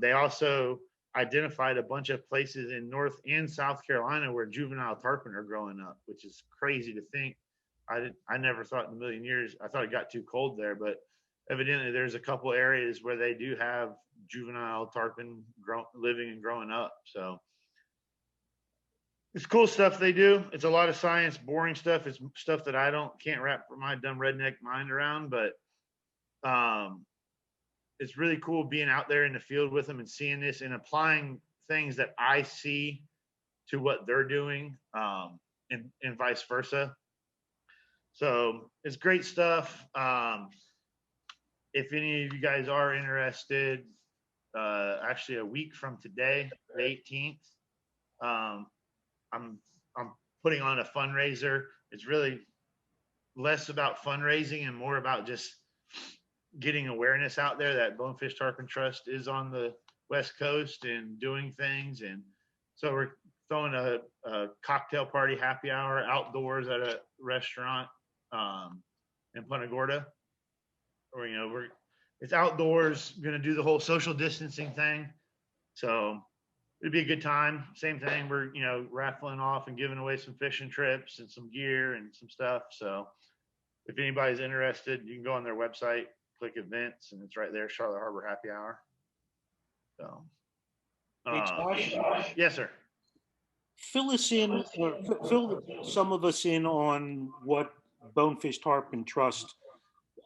They also identified a bunch of places in North and South Carolina where juvenile tarpon are growing up, which is crazy to think. I never thought in a million years, I thought it got too cold there, but evidently there's a couple areas where they do have juvenile tarpon living and growing up. So it's cool stuff they do. It's a lot of science, boring stuff. It's stuff that I can't wrap my dumb redneck mind around, but it's really cool being out there in the field with them and seeing this and applying things that I see to what they're doing, and vice versa. So it's great stuff. If any of you guys are interested, actually a week from today, the 18th, I'm putting on a fundraiser. It's really less about fundraising and more about just getting awareness out there that Bonefish Tarpon Trust is on the West Coast and doing things. And so we're throwing a cocktail party happy hour outdoors at a restaurant in Punta Gorda. Or, it's outdoors, going to do the whole social distancing thing. So it'd be a good time. Same thing. We're, raffling off and giving away some fishing trips and some gear and some stuff. So if anybody's interested, you can go on their website, click events, and it's right there, Charlotte Harbor Happy Hour. So, Hey, Josh? Yes, sir. Fill us in, or fill some of us in on what Bonefish Tarpon Trust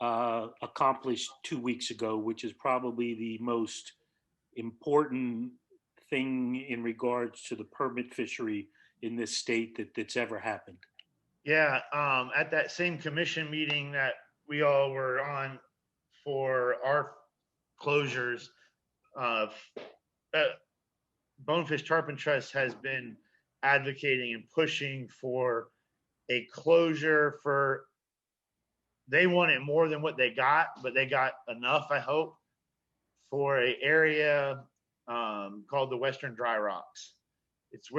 accomplished 2 weeks ago, which is probably the most important thing in regards to the permit fishery in this state that's ever happened. Yeah, at that same commission meeting that we all were on for our closures, Bonefish Tarpon Trust has been advocating and pushing for a closure for, they wanted more than what they got, but they got enough, I hope, for an area called the Western Dry Rocks. It's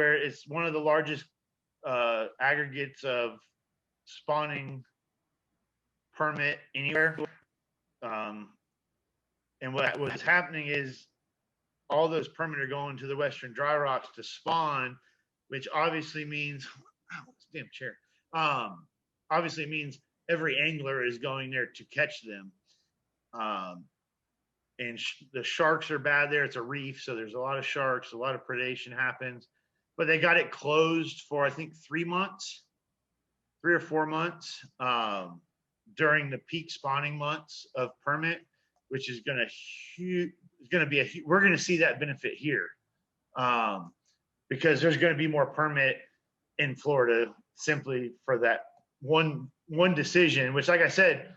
one of the largest aggregates of spawning permit anywhere. And what's happening is all those permit are going to the Western Dry Rocks to spawn, which obviously means, damn chair. Obviously means every angler is going there to catch them. And the sharks are bad there. It's a reef, so there's a lot of sharks, a lot of predation happens. But they got it closed for, I think, 3 or 4 months during the peak spawning months of permit, which is going to be we're going to see that benefit here because there's going to be more permit in Florida simply for that one decision, which, like I said,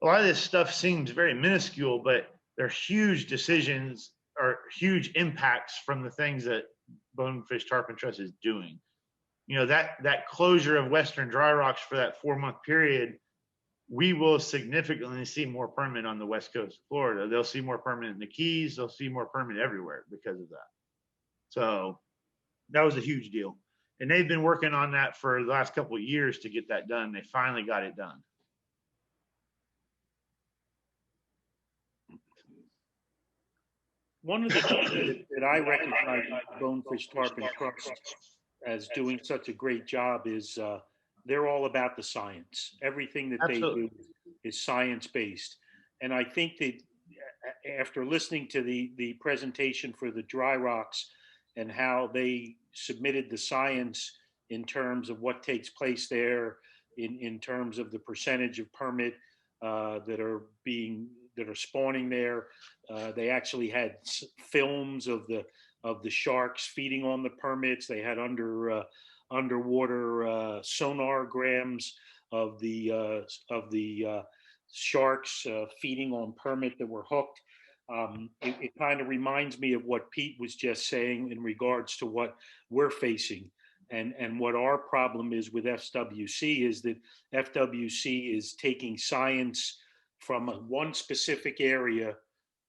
a lot of this stuff seems very minuscule, but they're huge decisions or huge impacts from the things that Bonefish Tarpon Trust is doing. You know, that closure of Western Dry Rocks for that 4-month period, we will significantly see more permit on the west coast of Florida. They'll see more permit in the Keys. They'll see more permit everywhere because of that. So that was a huge deal. And they've been working on that for the last couple of years to get that done. They finally got it done. One of the things that I recognize Bonefish Tarpon Trust as doing such a great job is they're all about the science. Everything that Absolutely. they do is science-based. And I think that after listening to the presentation for the dry rocks and how they submitted the science in terms of what takes place there, in terms of the percentage of permit that are spawning there. They actually had films of the sharks feeding on the permits. They had underwater sonargrams of the sharks feeding on permit that were hooked. It kind of reminds me of what Pete was just saying in regards to what we're facing. And what our problem is with FWC is that FWC is taking science from one specific area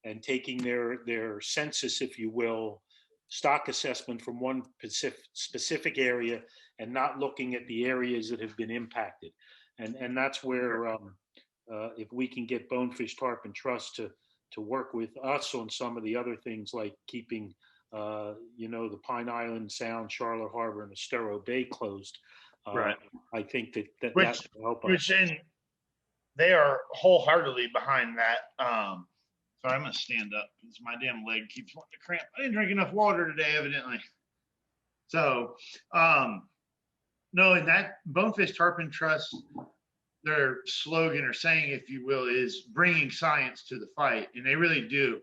and taking their census, if you will, stock assessment from one specific area and not looking at the areas that have been impacted. And that's where if we can get Bonefish Tarpon Trust to work with us on some of the other things like keeping the Pine Island Sound, Charlotte Harbor, and Estero Bay closed. Right. I think that Which will help us. Which then they are wholeheartedly behind that. So I'm gonna stand up because my damn leg keeps wanting to cramp. I didn't drink enough water today, evidently. So no, and that Bonefish Tarpon Trust, their slogan or saying, if you will, is bringing science to the fight, and they really do.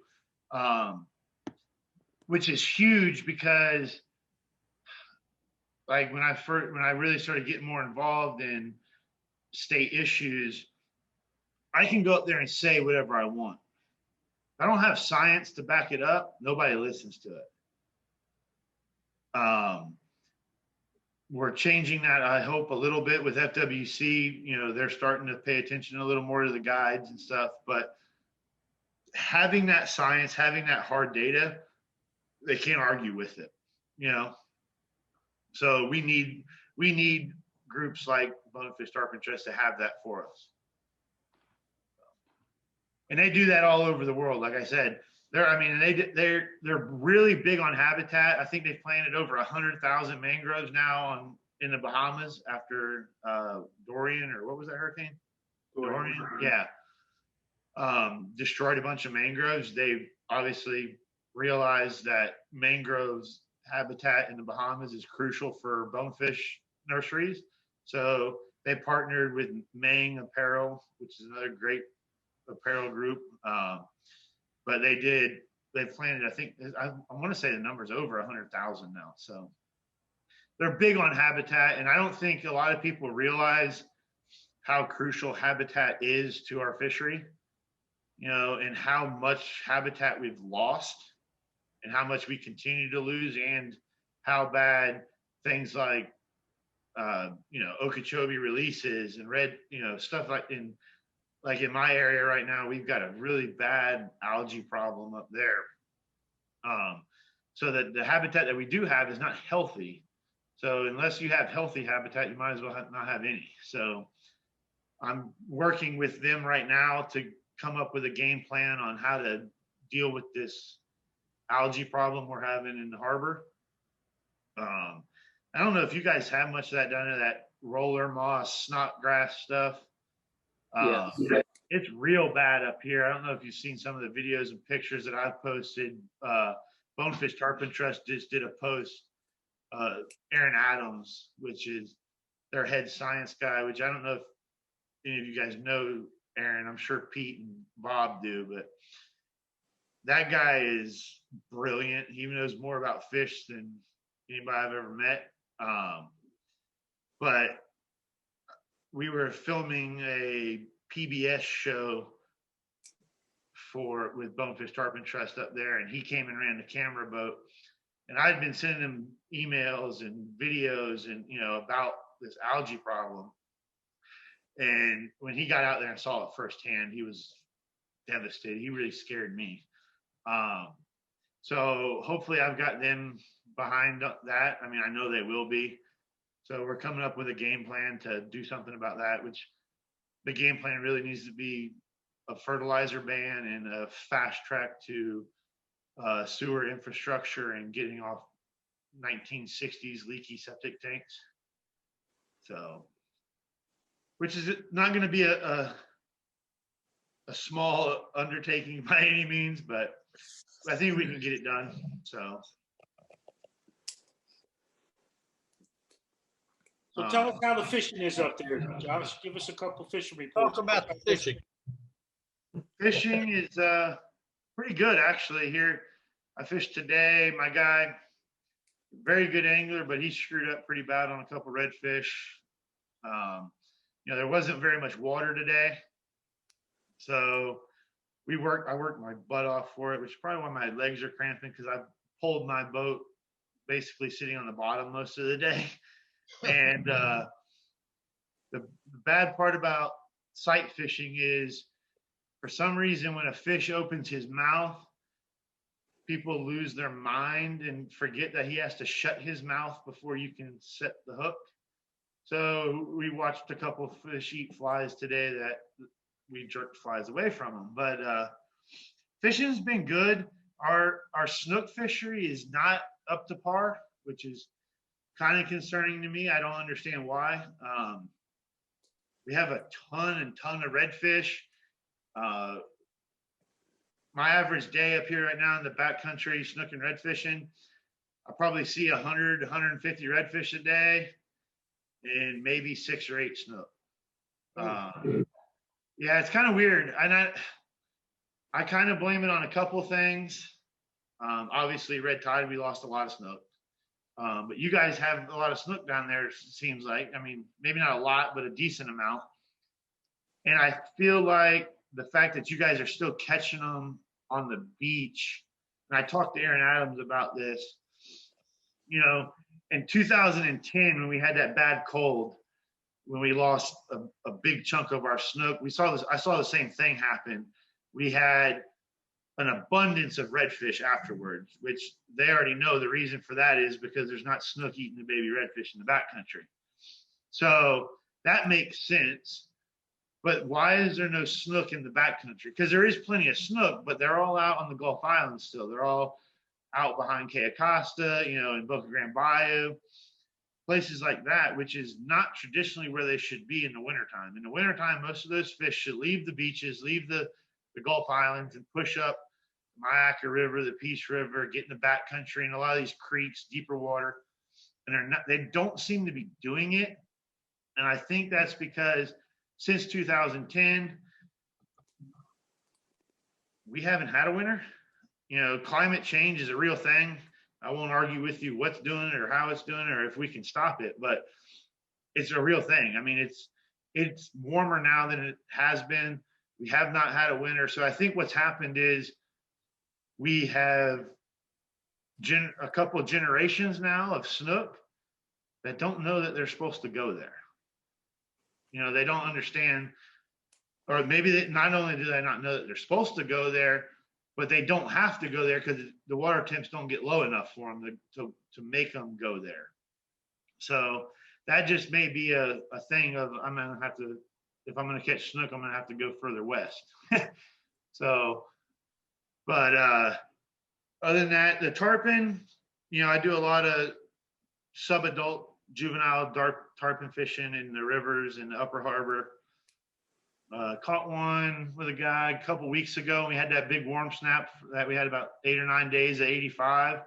Which is huge because, like, when I really started getting more involved in state issues, I can go up there and say whatever I want. If I don't have science to back it up, nobody listens to it. We're changing that, I hope, a little bit with FWC. You know, they're starting to pay attention a little more to the guides and stuff. But having that science, having that hard data, they can't argue with it, you know. So we need groups like Bonefish Tarpon Trust to have that for us, and they do that all over the world. Like I said, they're really big on habitat. I think they've planted over 100,000 mangroves now in the Bahamas after Dorian, or what was that hurricane? Dorian, yeah. Destroyed a bunch of mangroves. They've obviously realized that mangroves habitat in the Bahamas is crucial for bonefish nurseries. So they partnered with Mang Apparel, which is another great apparel group. But they planted, I think, I want to say the number's over 100,000 now. So they're big on habitat. And I don't think a lot of people realize how crucial habitat is to our fishery, you know, and how much habitat we've lost and how much we continue to lose, and how bad things like, Okeechobee releases and stuff like in my area right now, we've got a really bad algae problem up there. so that the habitat that we do have is not healthy. So unless you have healthy habitat, you might as well not have any. So I'm working with them right now to come up with a game plan on how to deal with this algae problem we're having in the harbor. I don't know if you guys have much of that down there, that roller moss, snot grass stuff. Yeah. It's real bad up here. I don't know if you've seen some of the videos and pictures that I've posted. Bonefish Tarpon Trust just did a post. Aaron Adams, which is their head science guy, which I don't know if any of you guys know Aaron. I'm sure Pete and Bob do, but that guy is brilliant. He knows more about fish than anybody I've ever met. But we were filming a PBS show with Bonefish Tarpon Trust up there, and he came and ran the camera boat. And I'd been sending him emails and videos and, about this algae problem. And when he got out there and saw it firsthand, he was devastated. He really scared me. So hopefully I've got them behind that. I mean, I know they will be. So we're coming up with a game plan to do something about that, which the game plan really needs to be a fertilizer ban and a fast track to sewer infrastructure and getting off 1960s leaky septic tanks. So, which is not going to be a small undertaking by any means, but I think we can get it done. So tell us how the fishing is up there, Josh. Give us a couple fishing reports. Talk about the fishing. Fishing is pretty good actually here. I fished today. My guy, very good angler, but he screwed up pretty bad on a couple redfish. There wasn't very much water today, so I worked my butt off for it, which is probably why my legs are cramping, because I pulled my boat basically sitting on the bottom most of the day. And the bad part about sight fishing is, for some reason, when a fish opens his mouth, people lose their mind and forget that he has to shut his mouth before you can set the hook. So we watched a couple of fish eat flies today that we jerked flies away from them. But fishing's been good. Our snook fishery is not up to par, which is kind of concerning to me. I don't understand why. We have a ton of redfish. My average day up here right now in the backcountry, snook and red fishing, I probably see 100, 150 redfish a day and maybe 6 or 8 snook. Yeah, it's kind of weird. And I kind of blame it on a couple things. Obviously, red tide, we lost a lot of snook. But you guys have a lot of snook down there, it seems like. I mean, maybe not a lot, but a decent amount. And I feel like the fact that you guys are still catching them on the beach, and I talked to Aaron Adams about this, in 2010, when we had that bad cold, when we lost a big chunk of our snook, I saw the same thing happen. We had an abundance of redfish afterwards, which they already know the reason for that is because there's not snook eating the baby redfish in the backcountry. So that makes sense. But why is there no snook in the backcountry? Because there is plenty of snook, but they're all out on the Gulf Islands still. They're all out behind Cayo Costa, in Boca Grande Bayou, places like that, which is not traditionally where they should be in the wintertime. In the wintertime, most of those fish should leave the beaches, leave the Gulf Islands, and push up the Mayaca River, the Peace River, get in the backcountry and a lot of these creeks, deeper water. And they don't seem to be doing it. And I think that's because since 2010, we haven't had a winter. Climate change is a real thing. I won't argue with you what's doing it or how it's doing it or if we can stop it, but it's a real thing. I mean, it's warmer now than it has been. We have not had a winter. So I think what's happened is we have a couple of generations now of snook that don't know that they're supposed to go there. They don't understand, or maybe not only do they not know that they're supposed to go there, but they don't have to go there because the water temps don't get low enough for them to make them go there. So that just may be a thing of, I'm gonna have to, if I'm gonna catch snook, I'm gonna have to go further west. So, but other than that, the tarpon, I do a lot of sub-adult juvenile tarpon fishing in the rivers in the upper harbor. Caught one with a guy a couple weeks ago. We had that big warm snap that we had about 8 or 9 days at 85.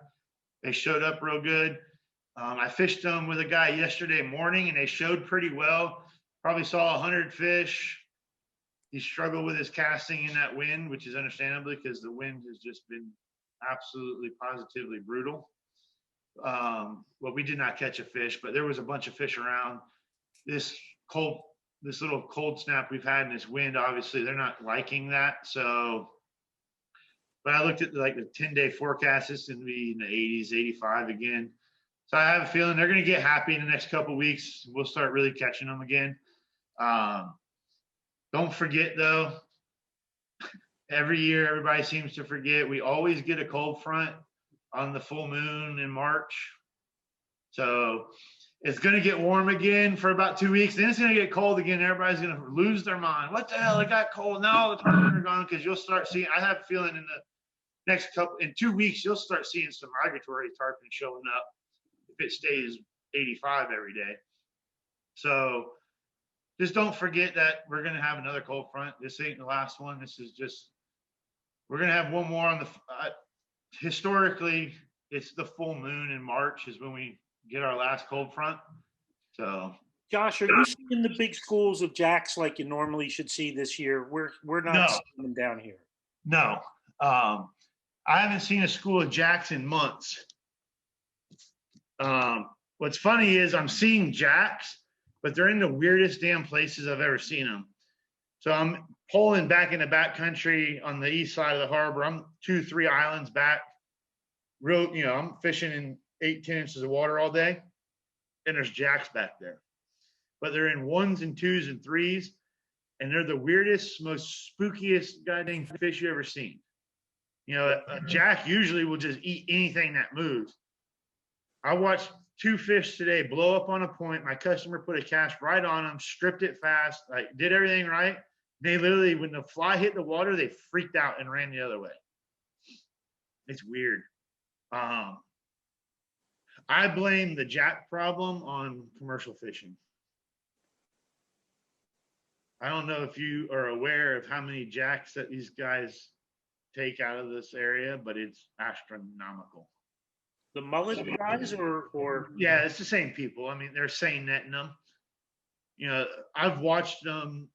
They showed up real good. I fished them with a guy yesterday morning and they showed pretty well. Probably saw 100 fish. He struggled with his casting in that wind, which is understandable because the wind has just been absolutely positively brutal. Well, we did not catch a fish, but there was a bunch of fish around. This little cold snap we've had in this wind, obviously they're not liking that. So, but I looked at like the 10-day forecast, it's going to be in the 80s, 85 again. So I have a feeling they're going to get happy in the next couple of weeks. We'll start really catching them again. Don't forget though, every year everybody seems to forget, we always get a cold front on the full moon in March. So it's going to get warm again for about 2 weeks. Then it's going to get cold again. Everybody's going to lose their mind. What the hell? It got cold. Now the tarpon are gone, because you'll start seeing, I have a feeling in the next in 2 weeks, you'll start seeing some migratory tarpon showing up if it stays 85 every day. So just don't forget that we're going to have another cold front. This ain't the last one. This is just, we're going to have one more on the, historically, it's the full moon in March is when we get our last cold front. So Josh, are you seeing the big schools of jacks like you normally should see this year? We're not seeing them down here. No, I haven't seen a school of jacks in months. What's funny is I'm seeing jacks, but they're in the weirdest damn places I've ever seen them. So I'm pulling back in the backcountry on the east side of the harbor. I'm 2-3 islands back. I'm fishing in 8-10 inches of water all day, and there's jacks back there. But they're in 1s and 2s and 3s, and they're the weirdest, most spookiest goddamn fish you ever seen. A jack usually will just eat anything that moves. I watched 2 fish today blow up on a point. My customer put a cast right on them, stripped it fast, like did everything right. They literally, when the fly hit the water, they freaked out and ran the other way. It's weird. I blame the jack problem on commercial fishing. I don't know if you are aware of how many jacks that these guys take out of this area, but it's astronomical. The mullet guys or Yeah, it's the same people. I mean, they're seine netting them. I've watched them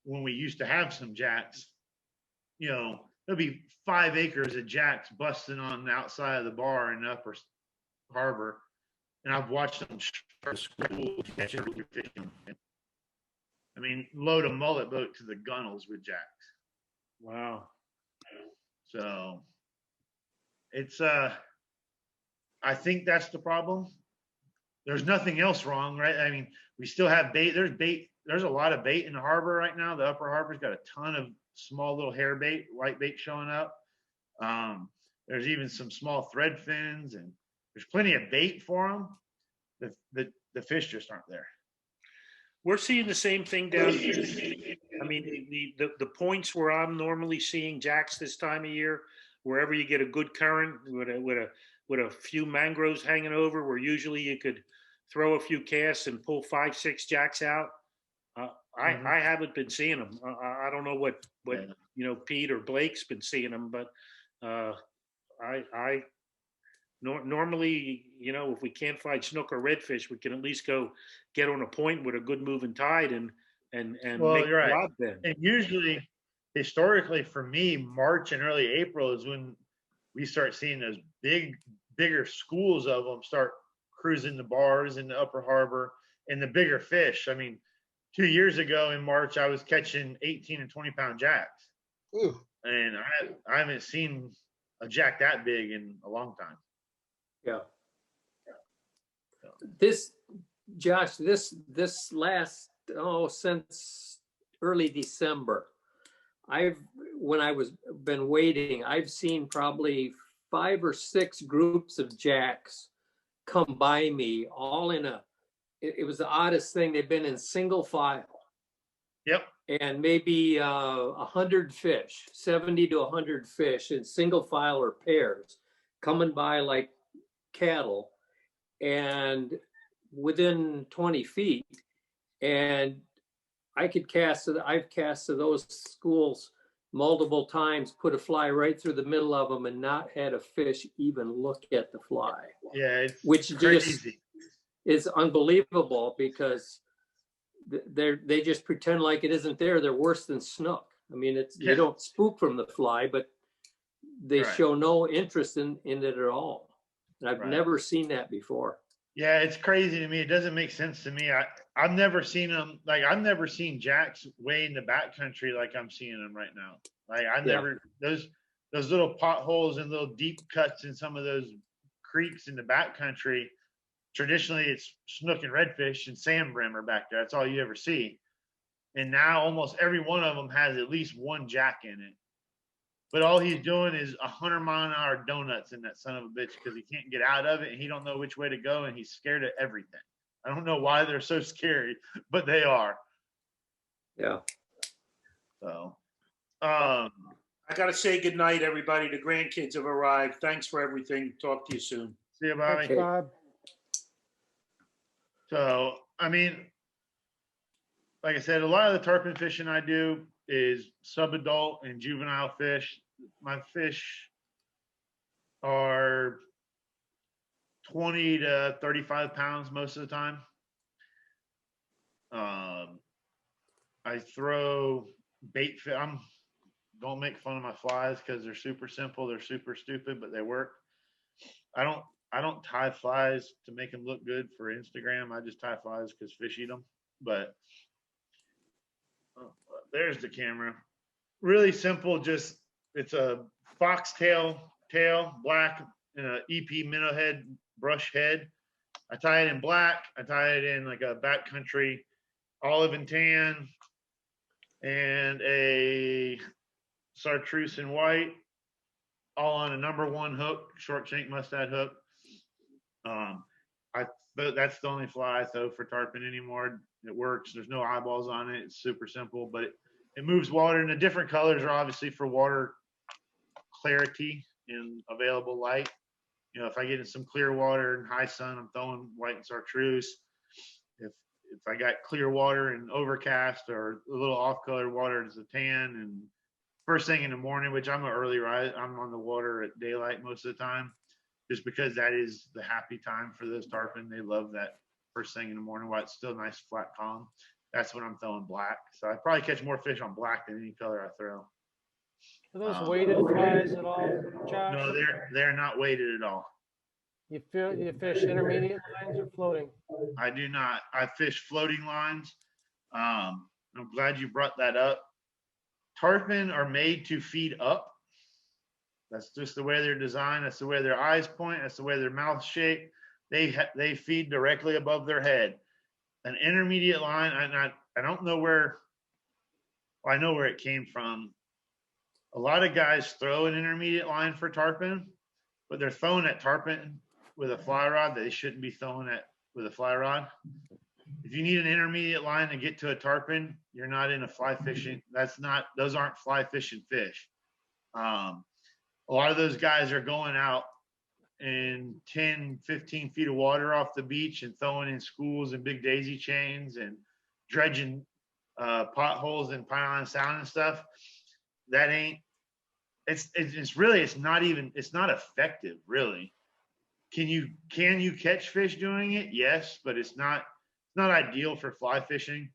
when we used to have some jacks. There'll be 5 acres of jacks busting on the outside of the bar in the upper harbor, and I've watched them catch every fish. I mean, load a mullet boat to the gunnels with jacks. Wow. So it's I think that's the problem. There's nothing else wrong, right? I mean, we still have bait. There's a lot of bait in the harbor right now. The upper harbor's got a ton of small little hair bait, white bait showing up. There's even some small thread fins, and there's plenty of bait for them. The fish just aren't there. We're seeing the same thing down here. I mean, the points where I'm normally seeing jacks this time of year, wherever you get a good current with a few mangroves hanging over, where usually you could throw a few casts and pull 5-6 jacks out. I haven't been seeing them. I don't know what Pete or Blake's been seeing them, but normally, if we can't find snook or redfish, we can at least go get on a point with a good moving tide and Well, make you're right. a lot then. And usually, historically, for me, March and early April is when we start seeing those bigger schools of them start cruising the bars in the upper harbor and the bigger fish. I mean, 2 years ago in March, I was catching 18 and 20 pound jacks. Ooh. And I haven't seen a jack that big in a long time. Yeah. Josh, this last, since early December, when I was been waiting, I've seen probably 5 or 6 groups of jacks come by me all in it was the oddest thing. They've been in single file. Yep. And maybe 100 fish, 70 to 100 fish in single file or pairs coming by like cattle and within 20 feet. And I've cast to those schools multiple times, put a fly right through the middle of them and not had a fish even look at the fly. Yeah, it's which crazy. just is unbelievable because they just pretend like it isn't there. They're worse than snook. I mean, they don't spook from the fly, but they show no interest in it at all. And I've never seen that before. Yeah, it's crazy to me. It doesn't make sense to me. I've never seen them. Like, I've never seen jacks way in the backcountry like I'm seeing them right now. Like, I never, those little potholes and little deep cuts in some of those creeks in the backcountry, traditionally it's snook and redfish and sand brim are back there. That's all you ever see. And now almost every one of them has at least one jack in it. But all he's doing is 100-mile-an-hour donuts in that son of a bitch because he can't get out of it and he don't know which way to go and he's scared of everything. I don't know why they're so scary, but they are. Yeah. So, I got to say goodnight, everybody. The grandkids have arrived. Thanks for everything. Talk to you soon. See you, Bobby. Thanks, Bob. So, I mean, like I said, a lot of the tarpon fishing I do is subadult and juvenile fish. My fish are 20 to 35 pounds most of the time. I throw bait fish. Don't make fun of my flies because they're super simple. They're super stupid, but they work. I don't tie flies to make them look good for Instagram. I just tie flies because fish eat them. But there's the camera. Really simple. Just it's a foxtail tail, black, and a EP minnow head, brush head. I tie it in black. I tie it in like a backcountry olive and tan, and a chartreuse and white, all on a #1 hook, short shank mustad hook. That's the only fly I throw for tarpon anymore. It works. There's no eyeballs on it. It's super simple, but it moves water. And the different colors are obviously for water clarity and available light. You know, if I get in some clear water and high sun, I'm throwing white and chartreuse. If I got clear water and overcast or a little off-colored water, it's a tan. And first thing in the morning, which I'm an early rise, I'm on the water at daylight most of the time, just because that is the happy time for those tarpon. They love that first thing in the morning while it's still nice, flat, calm. That's when I'm throwing black. So I probably catch more fish on black than any color I throw. Are those weighted flies at all, Josh? No, they're not weighted at all. You fish intermediate lines or floating? I do not. I fish floating lines. I'm glad you brought that up. Tarpon are made to feed up. That's just the way they're designed. That's the way their eyes point. That's the way their mouth's shaped. They feed directly above their head. An intermediate line, I don't know where, well, I know where it came from. A lot of guys throw an intermediate line for tarpon, but they're throwing at tarpon with a fly rod that they shouldn't be throwing at with a fly rod. If you need an intermediate line to get to a tarpon, you're not in a fly fishing. Those aren't fly fishing fish. A lot of those guys are going out in 10, 15 feet of water off the beach and throwing in schools and big daisy chains and dredging potholes in Pine Island Sound and stuff. That ain't, it's not effective, really. Can you catch fish doing it? Yes, but it's not ideal for fly fishing.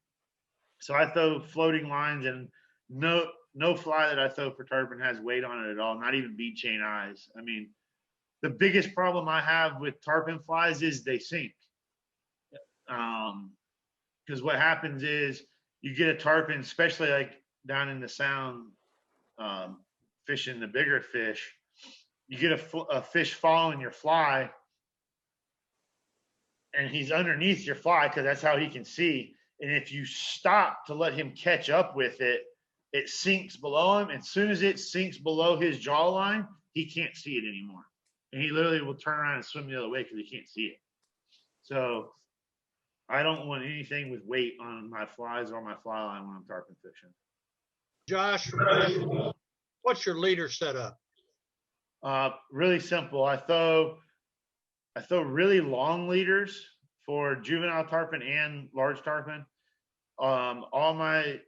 So I throw floating lines, and no fly that I throw for tarpon has weight on it at all, not even bead chain eyes. I mean, the biggest problem I have with tarpon flies is they sink. Because what happens is you get a tarpon, especially like down in the Sound, fishing the bigger fish, you get a fish following your fly, and he's underneath your fly because that's how he can see. And if you stop to let him catch up with it, it sinks below him. As soon as it sinks below his jawline, he can't see it anymore. And he literally will turn around and swim the other way because he can't see it. So I don't want anything with weight on my flies or my fly line when I'm tarpon fishing. Josh, what's your leader setup? Really simple. I throw really long leaders for juvenile tarpon and large tarpon. All my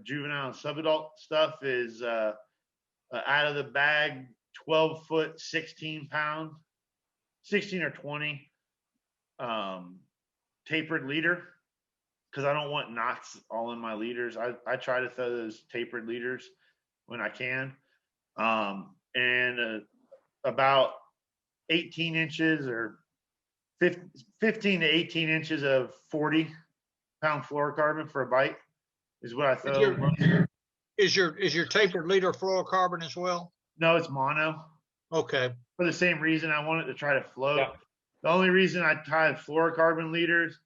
juvenile and subadult stuff is out of the bag, 12 foot, 16 pound, 16 or 20 tapered leader, because I don't want knots all in my leaders. I try to throw those tapered leaders when I can. And about 18 inches or 15 to 18 inches of 40-pound fluorocarbon for a bite is what I throw. Is your tapered leader fluorocarbon as well? No, it's mono. Okay. For the same reason, I want it to try to float. Yeah. The only reason I tie fluorocarbon leaders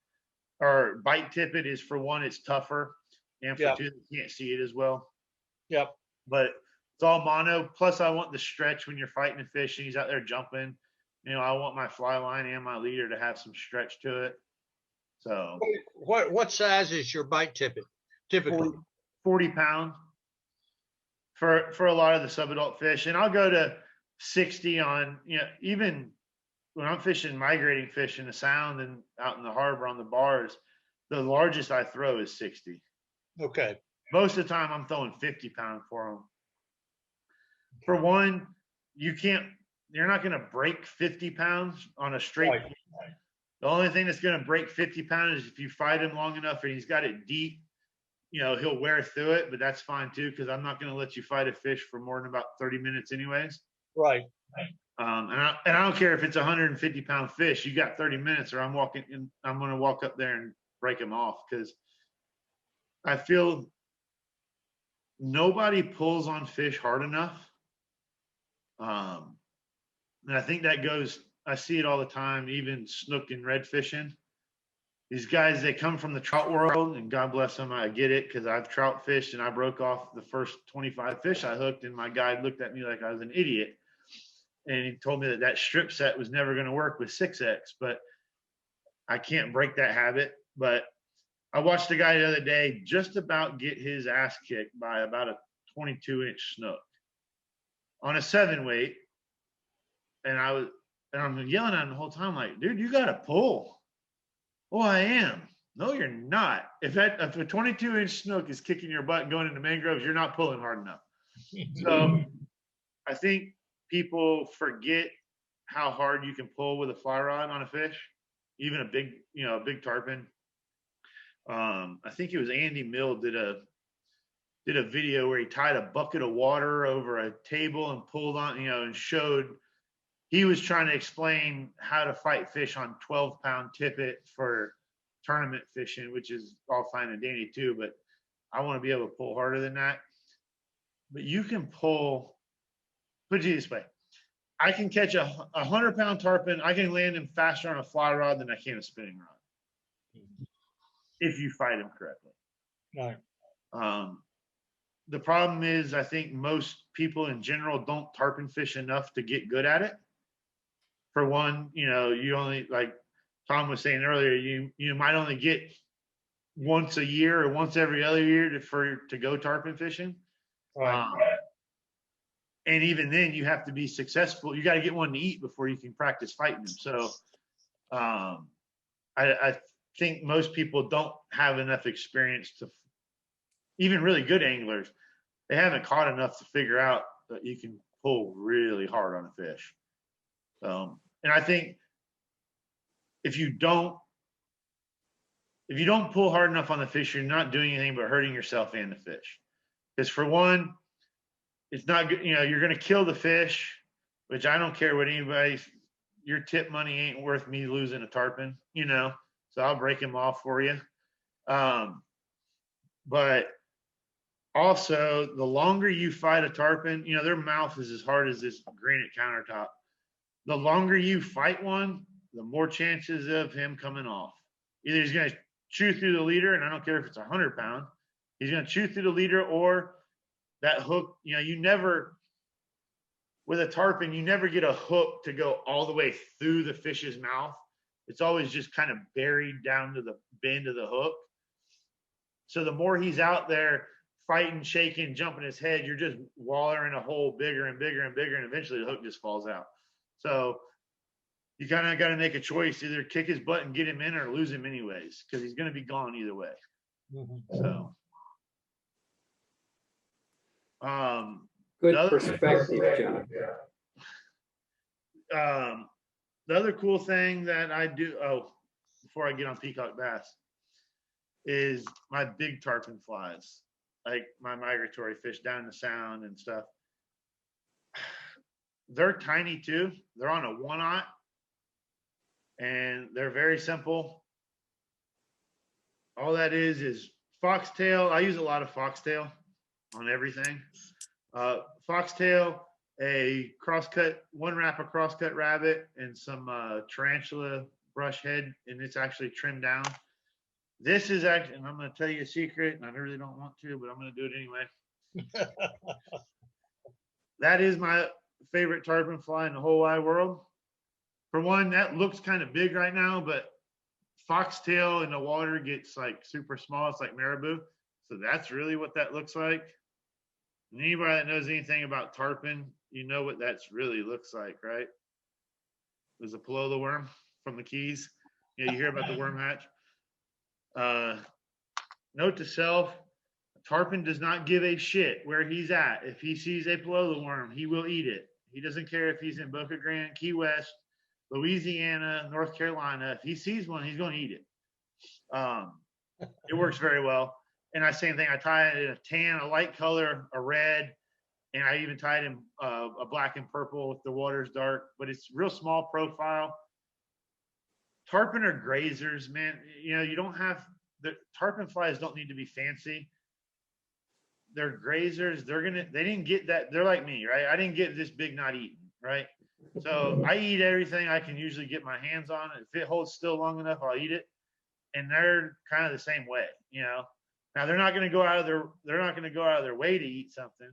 or bite tippet is, for one, it's tougher, and for two, you can't see it as well. Yep. But it's all mono. Plus, I want the stretch when you're fighting a fish and he's out there jumping. You know, I want my fly line and my leader to have some stretch to it. So what size is your bite tippet typically? 40 pound for a lot of the subadult fish. And I'll go to 60 on, you know, even when I'm fishing migrating fish in the sound and out in the harbor on the bars, the largest I throw is 60. Okay. Most of the time I'm throwing 50 pound for them. For one, you're not going to break 50 pounds on a straight. Right. The only thing that's going to break 50 pounds is if you fight him long enough and he's got it deep, you know, he'll wear through it, but that's fine too, because I'm not going to let you fight a fish for more than about 30 minutes anyways. Right. And I don't care if it's a 150-pound fish, you got 30 minutes or I'm going to walk up there and break him off, because I feel nobody pulls on fish hard enough. And I think that I see it all the time, even snook and red fishing. These guys, they come from the trout world, and God bless them, I get it, because I've trout fished and I broke off the first 25 fish I hooked, and my guide looked at me like I was an idiot. And he told me that strip set was never going to work with 6X, but I can't break that habit. But I watched a guy the other day just about get his ass kicked by about a 22-inch snook on a 7-weight. And I'm yelling at him the whole time, like, dude, you got to pull. Oh, I am. No, you're not. If a 22-inch snook is kicking your butt and going into mangroves, you're not pulling hard enough. So I think people forget how hard you can pull with a fly rod on a fish, even a big tarpon. I think it was Andy Mill did a video where he tied a bucket of water over a table and pulled on, and showed. He was trying to explain how to fight fish on 12-pound tippet for tournament fishing, which is all fine and dandy too, but I want to be able to pull harder than that. But you can pull, put it this way, I can catch a 100-pound tarpon, I can land him faster on a fly rod than I can a spinning rod, if you fight him correctly. Right. The problem is, I think most people in general don't tarpon fish enough to get good at it. For one, you only, like Tom was saying earlier, you might only get once a year or once every other year to go tarpon fishing. Right. And even then, you have to be successful. You got to get one to eat before you can practice fighting them. So I think most people don't have enough experience to, even really good anglers, they haven't caught enough to figure out that you can pull really hard on a fish. And I think if you don't pull hard enough on the fish, you're not doing anything but hurting yourself and the fish. Because for one, it's not good. You're going to kill the fish, which I don't care what your tip money ain't worth me losing a tarpon, so I'll break him off for you. But also, the longer you fight a tarpon, their mouth is as hard as this granite countertop. The longer you fight one, the more chances of him coming off. Either he's going to chew through the leader, and I don't care if it's 100-pound, He's going to chew through the leader or that hook. You know, you never, with a tarpon, you never get a hook to go all the way through the fish's mouth. It's always just kind of buried down to the bend of the hook. So the more he's out there fighting, shaking, jumping his head, you're just wallering a hole bigger and bigger and bigger, and eventually the hook just falls out. So you kind of got to make a choice, either kick his butt and get him in or lose him anyways, because he's going to be gone either way. So Good the other- perspective, John. The other cool thing that I do, before I get on peacock bass, is my big tarpon flies, like my migratory fish down the sound and stuff. They're tiny too. They're on a 1/0, and they're very simple. All that is foxtail. I use a lot of foxtail on everything. Foxtail, a crosscut, 1 wrap of crosscut rabbit, and some tarantula brush head, and it's actually trimmed down. This is actually, and I'm going to tell you a secret, and I really don't want to, but I'm going to do it anyway. That is my favorite tarpon fly in the whole wide world. For one, that looks kind of big right now, but foxtail in the water gets like super small. It's like marabou. So that's really what that looks like. And anybody that knows anything about tarpon, you know what that's really looks like, right? There's a palolo worm from the Keys. Yeah, you hear about the worm hatch. Note to self, tarpon does not give a shit where he's at. If he sees a palolo worm, he will eat it. He doesn't care if he's in Boca Grande, Key West, Louisiana, North Carolina. If he sees one, he's going to eat it. It works very well. And I same thing. I tie it in a tan, a light color, a red, and I even tie it in a black and purple if the water's dark. But it's real small profile. Tarpon are grazers, man. You know, you don't have the tarpon flies don't need to be fancy. They're grazers. They didn't get that. They're like me, right? I didn't get this big not eating, right? So I eat everything I can usually get my hands on. If it holds still long enough, I'll eat it. And they're kind of the same way, you know. Now they're not going to go out of their way to eat something,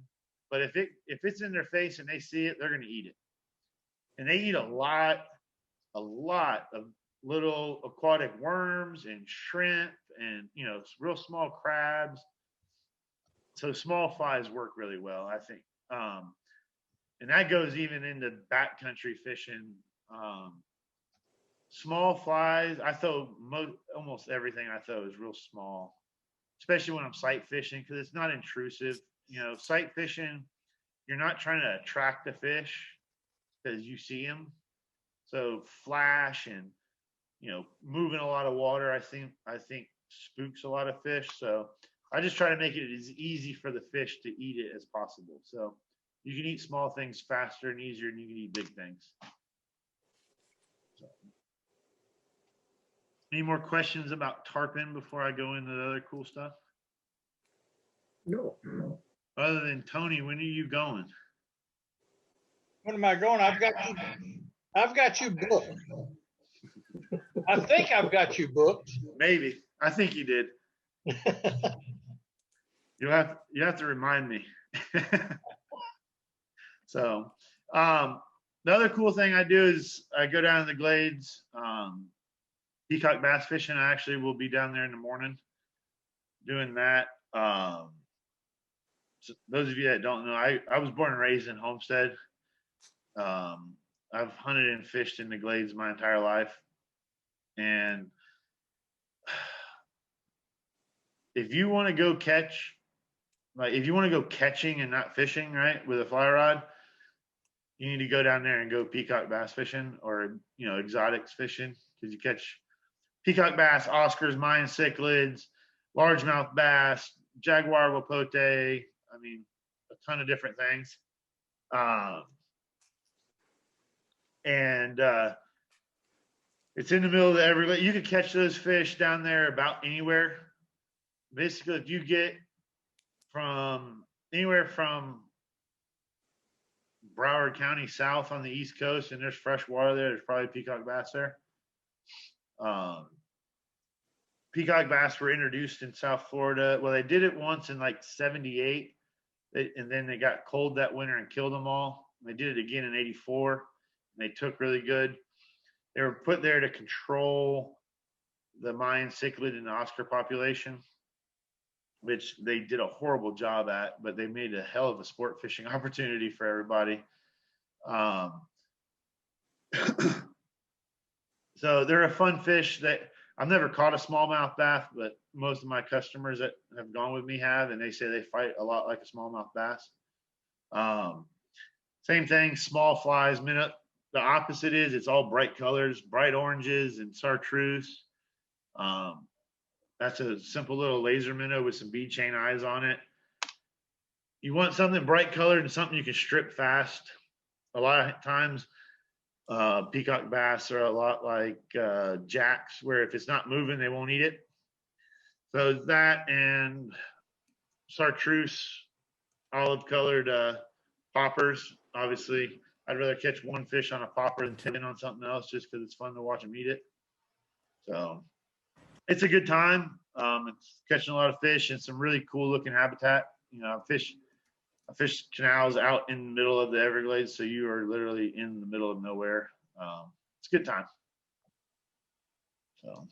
but if it's in their face and they see it, they're going to eat it. And they eat a lot of little aquatic worms and shrimp and, you know, real small crabs. So small flies work really well, I think. And that goes even into backcountry fishing. Small flies, I throw almost everything I throw is real small, especially when I'm sight fishing, because it's not intrusive. You know, sight fishing, you're not trying to attract the fish because you see them. So flash and, you know, moving a lot of water, I think spooks a lot of fish. So I just try to make it as easy for the fish to eat it as possible. So you can eat small things faster and easier than you can eat big things. So. Any more questions about tarpon before I go into the other cool stuff? No. Other than Tony, when are you going? When am I going? I've got you booked. I think I've got you booked. Maybe. I think you did. You have to remind me. So the other cool thing I do is I go down to the glades, peacock bass fishing. I actually will be down there in the morning doing that. So those of you that don't know, I was born and raised in Homestead. I've hunted and fished in the glades my entire life. And if you want to go catch, like if you want to go catching and not fishing, right, with a fly rod, you need to go down there and go peacock bass fishing or, you know, exotics fishing, because you catch peacock bass, Oscars, Mayan cichlids, largemouth bass, jaguar wapote. I mean, a ton of different things. It's in the middle of the Everglades. You could catch those fish down there about anywhere. Basically, if you get from anywhere from Broward County south on the East Coast and there's fresh water there's probably peacock bass there. peacock bass were introduced in South Florida. Well, they did it once in like 78, and then they got cold that winter and killed them all. They did it again in 84, and they took really good. They were put there to control the Mayan cichlid and the Oscar population, which they did a horrible job at, but they made a hell of a sport fishing opportunity for everybody. So they're a fun fish. That I've never caught a smallmouth bass, but most of my customers that have gone with me have, and they say they fight a lot like a smallmouth bass. Same thing, small flies, minnow. The opposite is it's all bright colors, bright oranges and chartreuse. That's a simple little laser minnow with some bead chain eyes on it. You want something bright colored and something you can strip fast. A lot of times, peacock bass are a lot like jacks, where if it's not moving, they won't eat it. So that and chartreuse, olive colored poppers. Obviously, I'd rather catch one fish on a popper than 10 on something else, just because it's fun to watch them eat it. So it's a good time. It's catching a lot of fish and some really cool looking habitat. You know, I fish canals out in the middle of the Everglades, so you are literally in the middle of nowhere. It's a good time. So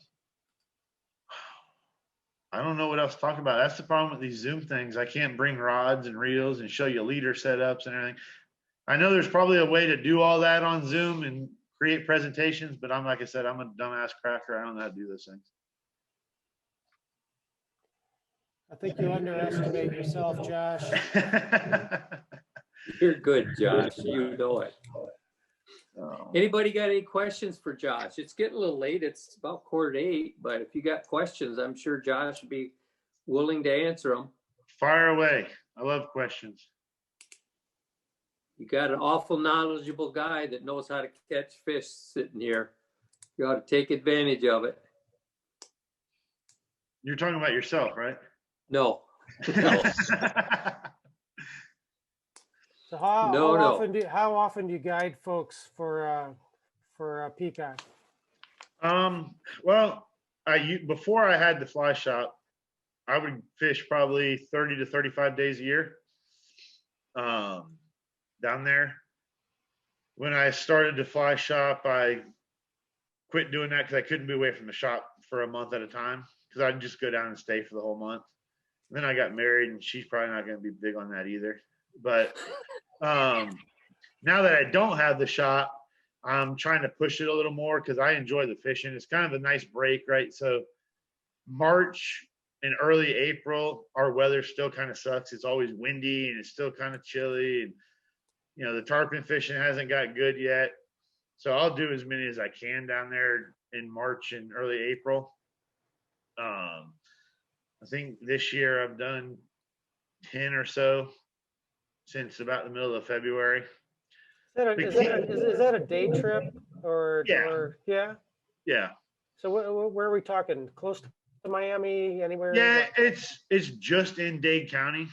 I don't know what else to talk about. That's the problem with these Zoom things. I can't bring rods and reels and show you leader setups and everything. I know there's probably a way to do all that on Zoom and create presentations, but like I said, I'm a dumbass cracker. I don't know how to do those things. I think you underestimate yourself, Josh. You're good, Josh. You know it. Anybody got any questions for Josh? It's getting a little late. It's about 7:45, but if you got questions, I'm sure Josh would be willing to answer them. Fire away. I love questions. You got an awful knowledgeable guy that knows how to catch fish sitting here. You ought to take advantage of it. You're talking about yourself, right? No. So how No. often do you guide folks for peacock? Well, before I had the fly shop, I would fish probably 30 to 35 days a year down there. When I started the fly shop, I quit doing that because I couldn't be away from the shop for a month at a time, because I'd just go down and stay for the whole month. And then I got married, and she's probably not going to be big on that either. But now that I don't have the shop, I'm trying to push it a little more because I enjoy the fishing. It's kind of a nice break, right? So March and early April, our weather still kind of sucks. It's always windy and it's still kind of chilly. And, you know, the tarpon fishing hasn't got good yet. So I'll do as many as I can down there in March and early April. I think this year I've done 10 or so since about the middle of February. Is that a day trip or Yeah. Yeah? Yeah. So where are we talking? Close to Miami? Anywhere? Yeah, it's just in Dade County,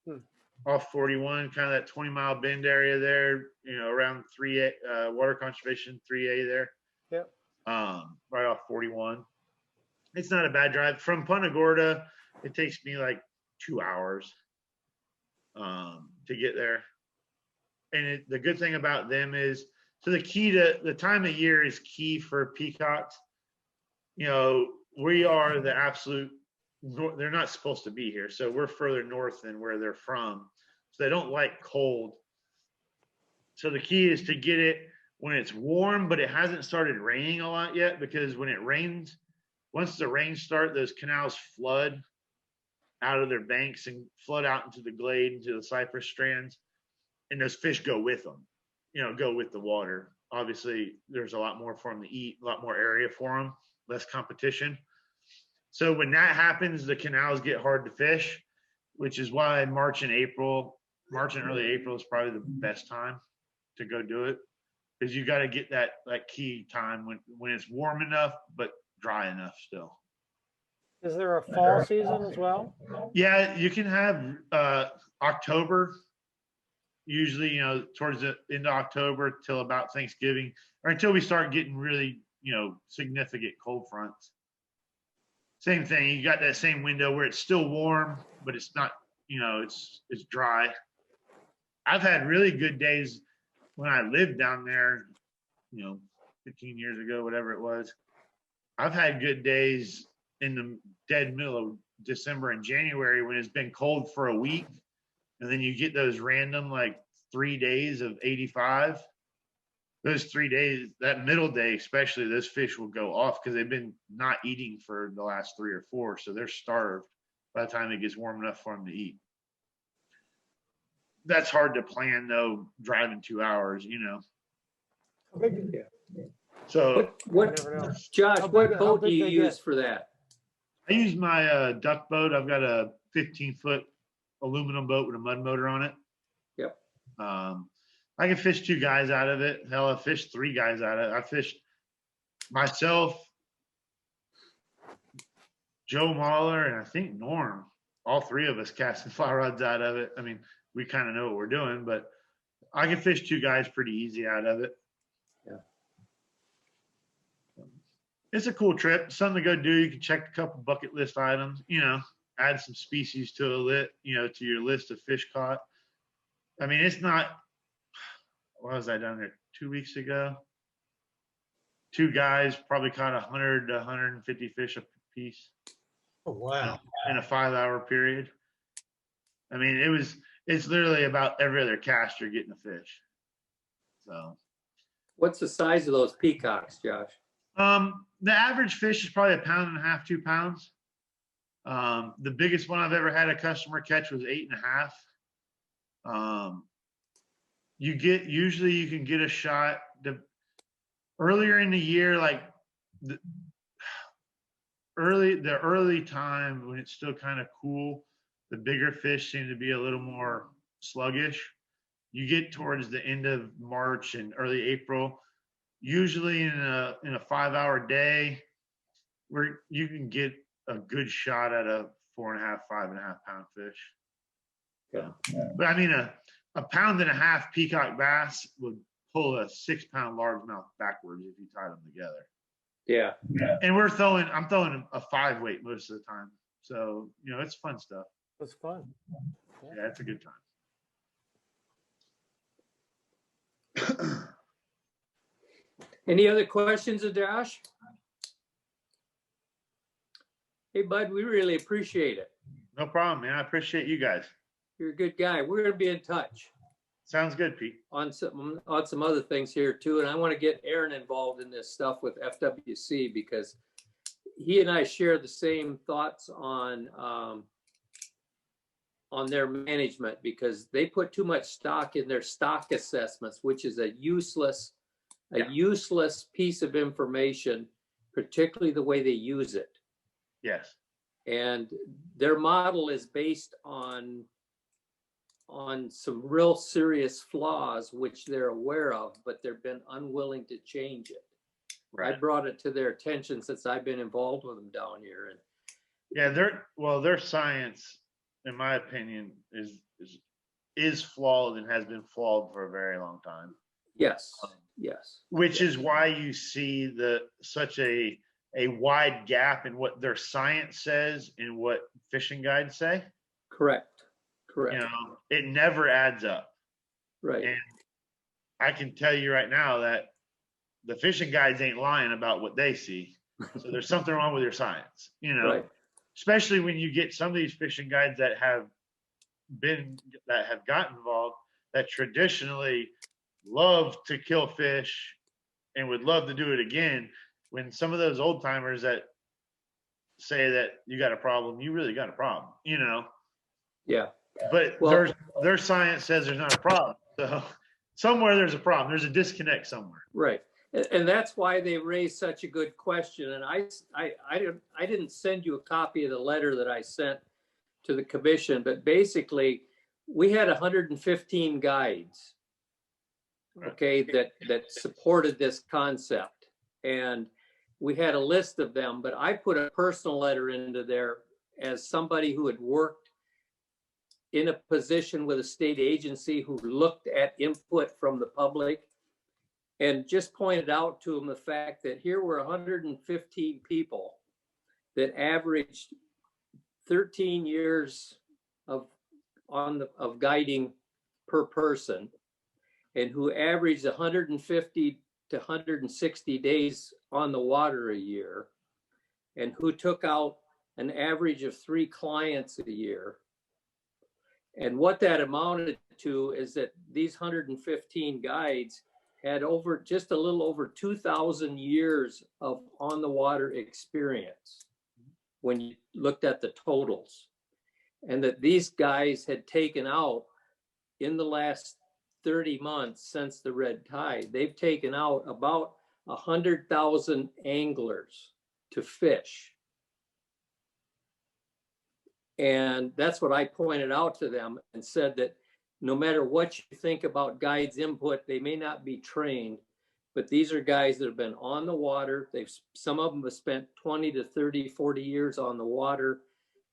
Hmm. off 41, kind of that 20-mile bend area there, you know, around 3A, water conservation 3A there. Yep. Right off 41. It's not a bad drive. From Punta Gorda, it takes me like 2 hours to get there. And the good thing about them is, so the key to the time of year is key for peacocks. You know, we are the absolute, they're not supposed to be here. So we're further north than where they're from. So they don't like cold. So the key is to get it when it's warm, but it hasn't started raining a lot yet, because when it rains, once the rains start, those canals flood out of their banks and flood out into the glade, into the cypress strands, and those fish go with them, you know, go with the water. Obviously, there's a lot more for them to eat, a lot more area for them, less competition. So when that happens, the canals get hard to fish, which is why March and early April is probably the best time to go do it, because you got to get that key time when it's warm enough but dry enough still. Is there a fall season as well? Yeah, you can have October, usually, you know, towards the end of October till about Thanksgiving, or until we start getting really, you know, significant cold fronts. Same thing. You got that same window where it's still warm, but it's not, it's dry. I've had really good days when I lived down there, 15 years ago, whatever it was. I've had good days in the dead middle of December and January when it's been cold for a week. And then you get those random, like 3 days of 85. Those 3 days, that middle day especially, those fish will go off because they've been not eating for the last 3 or 4. So they're starved by the time it gets warm enough for them to eat. That's hard to plan though, driving 2 hours, So What, You never know. Josh, How what big- how boat do big you they use get? for that? I use my duck boat. I've got a 15-foot aluminum boat with a mud motor on it. Yep. I can fish 2 guys out of it. Hell, I fished 3 guys out of it. I fished myself, Joe Mahler, and I think Norm. All 3 of us casting fly rods out of it. I mean, we kind of know what we're doing, but I can fish 2 guys pretty easy out of it. Yeah. It's a cool trip. Something to go do. You can check a couple bucket list items, add some species to to your list of fish caught. I mean, it's not, what was I down there 2 weeks ago? 2 guys probably caught 100 to 150 fish a piece. Oh, wow. In a 5-hour period. I mean, it's literally about every other caster getting a fish. So, What's the size of those peacocks, Josh? the average fish is probably 1.5 pounds, 2 pounds. The biggest one I've ever had a customer catch was 8.5. Usually you can get a shot earlier in the year, like the early time when it's still kind of cool, the bigger fish seem to be a little more sluggish. You get towards the end of March and early April, usually in a 5-hour day, where you can get a good shot at a 4.5, 5.5 pound fish. Yeah. But I mean, a 1.5 pound peacock bass would pull a 6-pound largemouth backwards if you tied them together. Yeah. And I'm throwing a 5 weight most of the time. So, it's fun stuff. That's fun. Yeah, it's a good time. Any other questions of Josh? Hey, bud, we really appreciate it. No problem, man. I appreciate you guys. You're a good guy. We're gonna be in touch Sounds good, Pete. on some other things here too. And I want to get Aaron involved in this stuff with FWC because he and I share the same thoughts on their management because they put too much stock in their stock assessments, which is a useless piece of information, particularly the way they use it. Yes. And their model is based on some real serious flaws, which they're aware of, but they've been unwilling to change it. Right. I brought it to their attention since I've been involved with them down here. And Yeah, their science, in my opinion, is flawed and has been flawed for a very long time. yes. Which is why you see such a wide gap in what their science says and what fishing guides say. Correct. It never adds up. Right. And I can tell you right now that the fishing guides ain't lying about what they see. So there's something wrong with your science, Right. especially when you get some of these fishing guides that have gotten involved that traditionally love to kill fish and would love to do it again. When some of those old timers that say that you got a problem, you really got a problem, Yeah. but Well, their science says there's not a problem. So somewhere there's a problem. There's a disconnect somewhere. right. And that's why they raised such a good question. And I didn't send you a copy of the letter that I sent to the commission, but basically we had 115 guides, okay, that supported this concept. And we had a list of them, but I put a personal letter into there as somebody who had worked in a position with a state agency who looked at input from the public and just pointed out to them the fact that here were 115 people that averaged 13 years of guiding per person, and who averaged 150 to 160 days on the water a year, and who took out an average of 3 clients a year. And what that amounted to is that these 115 guides had just a little over 2,000 years of on the water experience when you looked at the totals. And that these guys had taken out, in the last 30 months since the red tide, they've taken out about 100,000 anglers to fish. And that's what I pointed out to them and said that no matter what you think about guides' input, they may not be trained, but these are guys that have been on the water. Some of them have spent 20 to 30, 40 years on the water.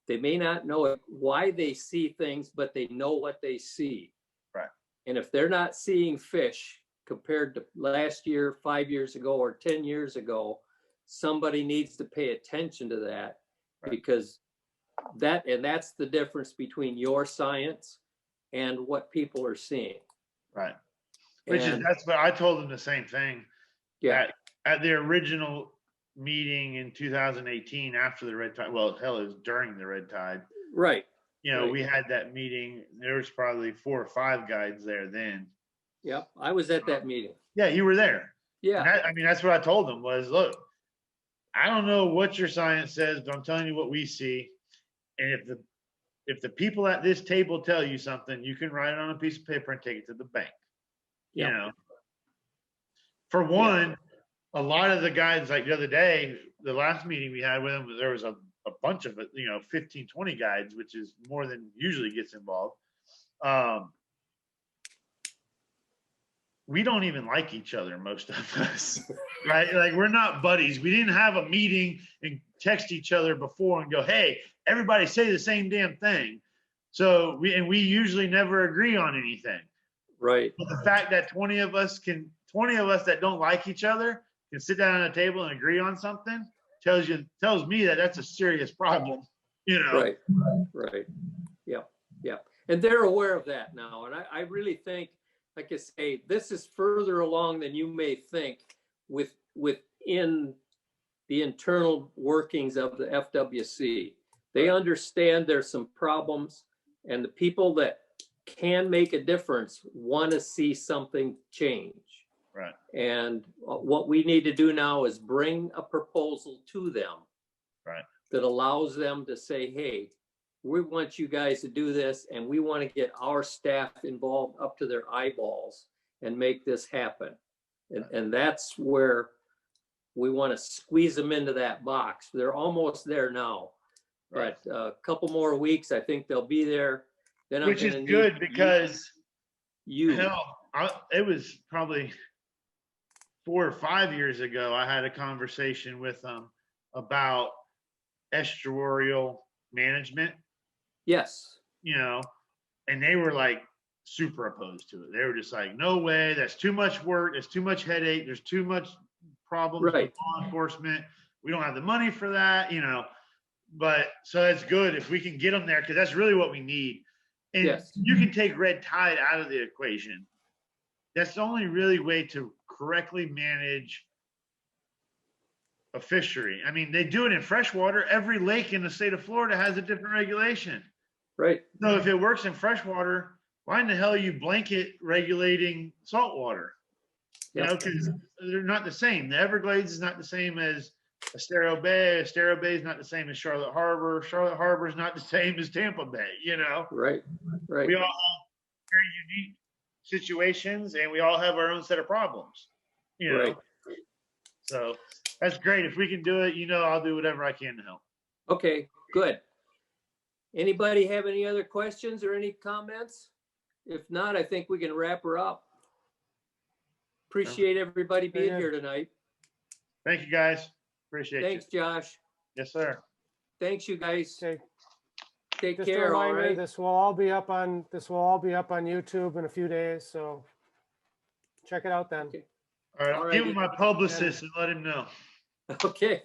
They may not know why they see things, but they know what they see. Right. And if they're not seeing fish compared to last year, 5 years ago, or 10 years ago, somebody needs to pay attention to that. Right. Because that's the difference between your science and what people are seeing. Right. That's what I told them, the same thing. Yeah. At the original meeting in 2018 after the red tide, well, hell, it was during the red tide. Right. You know, right. We had that meeting. There was probably 4 or 5 guides there then. Yep. I was at that meeting. Yeah, you were there. Yeah. I mean, that's what I told them was, look, I don't know what your science says, but I'm telling you what we see. And if the people at this table tell you something, you can write it on a piece of paper and take it to the bank. Yep. You know, for one, a lot of the guys, like the other day, the last meeting we had with them, there was a bunch of, 15, 20 guides, which is more than usually gets involved. We don't even like each other, most of us, right? Like, we're not buddies. We didn't have a meeting and text each other before and go, hey, everybody say the same damn thing. So we usually never agree on anything. Right. But the fact that 20 of us that don't like each other can sit down at a table and agree on something tells me that that's a serious problem, Right. Right. Yeah. Yeah. And they're aware of that now. And I really think, like I say, this is further along than you may think within the internal workings of the FWC. They understand there's some problems, and the people that can make a difference want to see something change. Right. And what we need to do now is bring a proposal to them. Right. That allows them to say, hey, we want you guys to do this, and we want to get our staff involved up to their eyeballs and make this happen. And that's where we want to squeeze them into that box. They're almost there now. Right. But a couple more weeks, I think they'll be there. Then which is good because it was probably 4 or 5 years ago, I had a conversation with them about estuarial management. Yes. And they were like super opposed to it. They were just like, no way, that's too much work, there's too much headache, there's too much problems with law enforcement. We don't have the money for that, But so that's good if we can get them there, because that's really what we need. And you can take red tide out of the equation. That's the only really way to correctly manage a fishery. I mean, they do it in freshwater. Every lake in the state of Florida has a different regulation. Right. So if it works in freshwater, why in the hell are you blanket regulating saltwater? Because they're not the same. The Everglades is not the same as Estero Bay. Estero Bay is not the same as Charlotte Harbor. Charlotte Harbor is not the same as Tampa Bay, Right. Right. We all have very unique situations, and we all have our own set of problems, Right. So that's great. If we can do it, I'll do whatever I can to help. Okay, good. Anybody have any other questions or any comments? If not, I think we can wrap her up. Appreciate everybody being here tonight. Thank you, guys. Appreciate it. Thanks, Josh. Yes, sir. Thanks, you guys. Okay. Take Just a care. All reminder, right. this will all be up on YouTube in a few days, so check it out then. Okay. All right. All Give righty. him my publicist and let him know. Okay.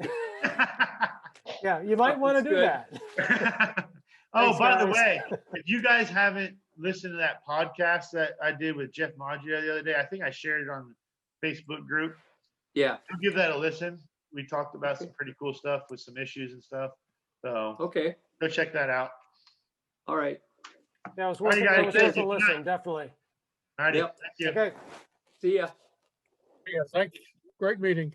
Yeah, you might want to Sounds do good. that. Oh, Thanks, by the guys. way, if you guys haven't listened to that podcast that I did with Jeff Maggio the other day, I think I shared it on the Facebook group. Yeah, I'll give that a listen. We talked about some pretty cool stuff with some issues and stuff. So okay, go check that out. all right. That was All right, worth, guys, that was thank worth a you. listen, definitely. All righty. Yep. Thank you. Okay. See ya. Yeah, thanks. Great meeting.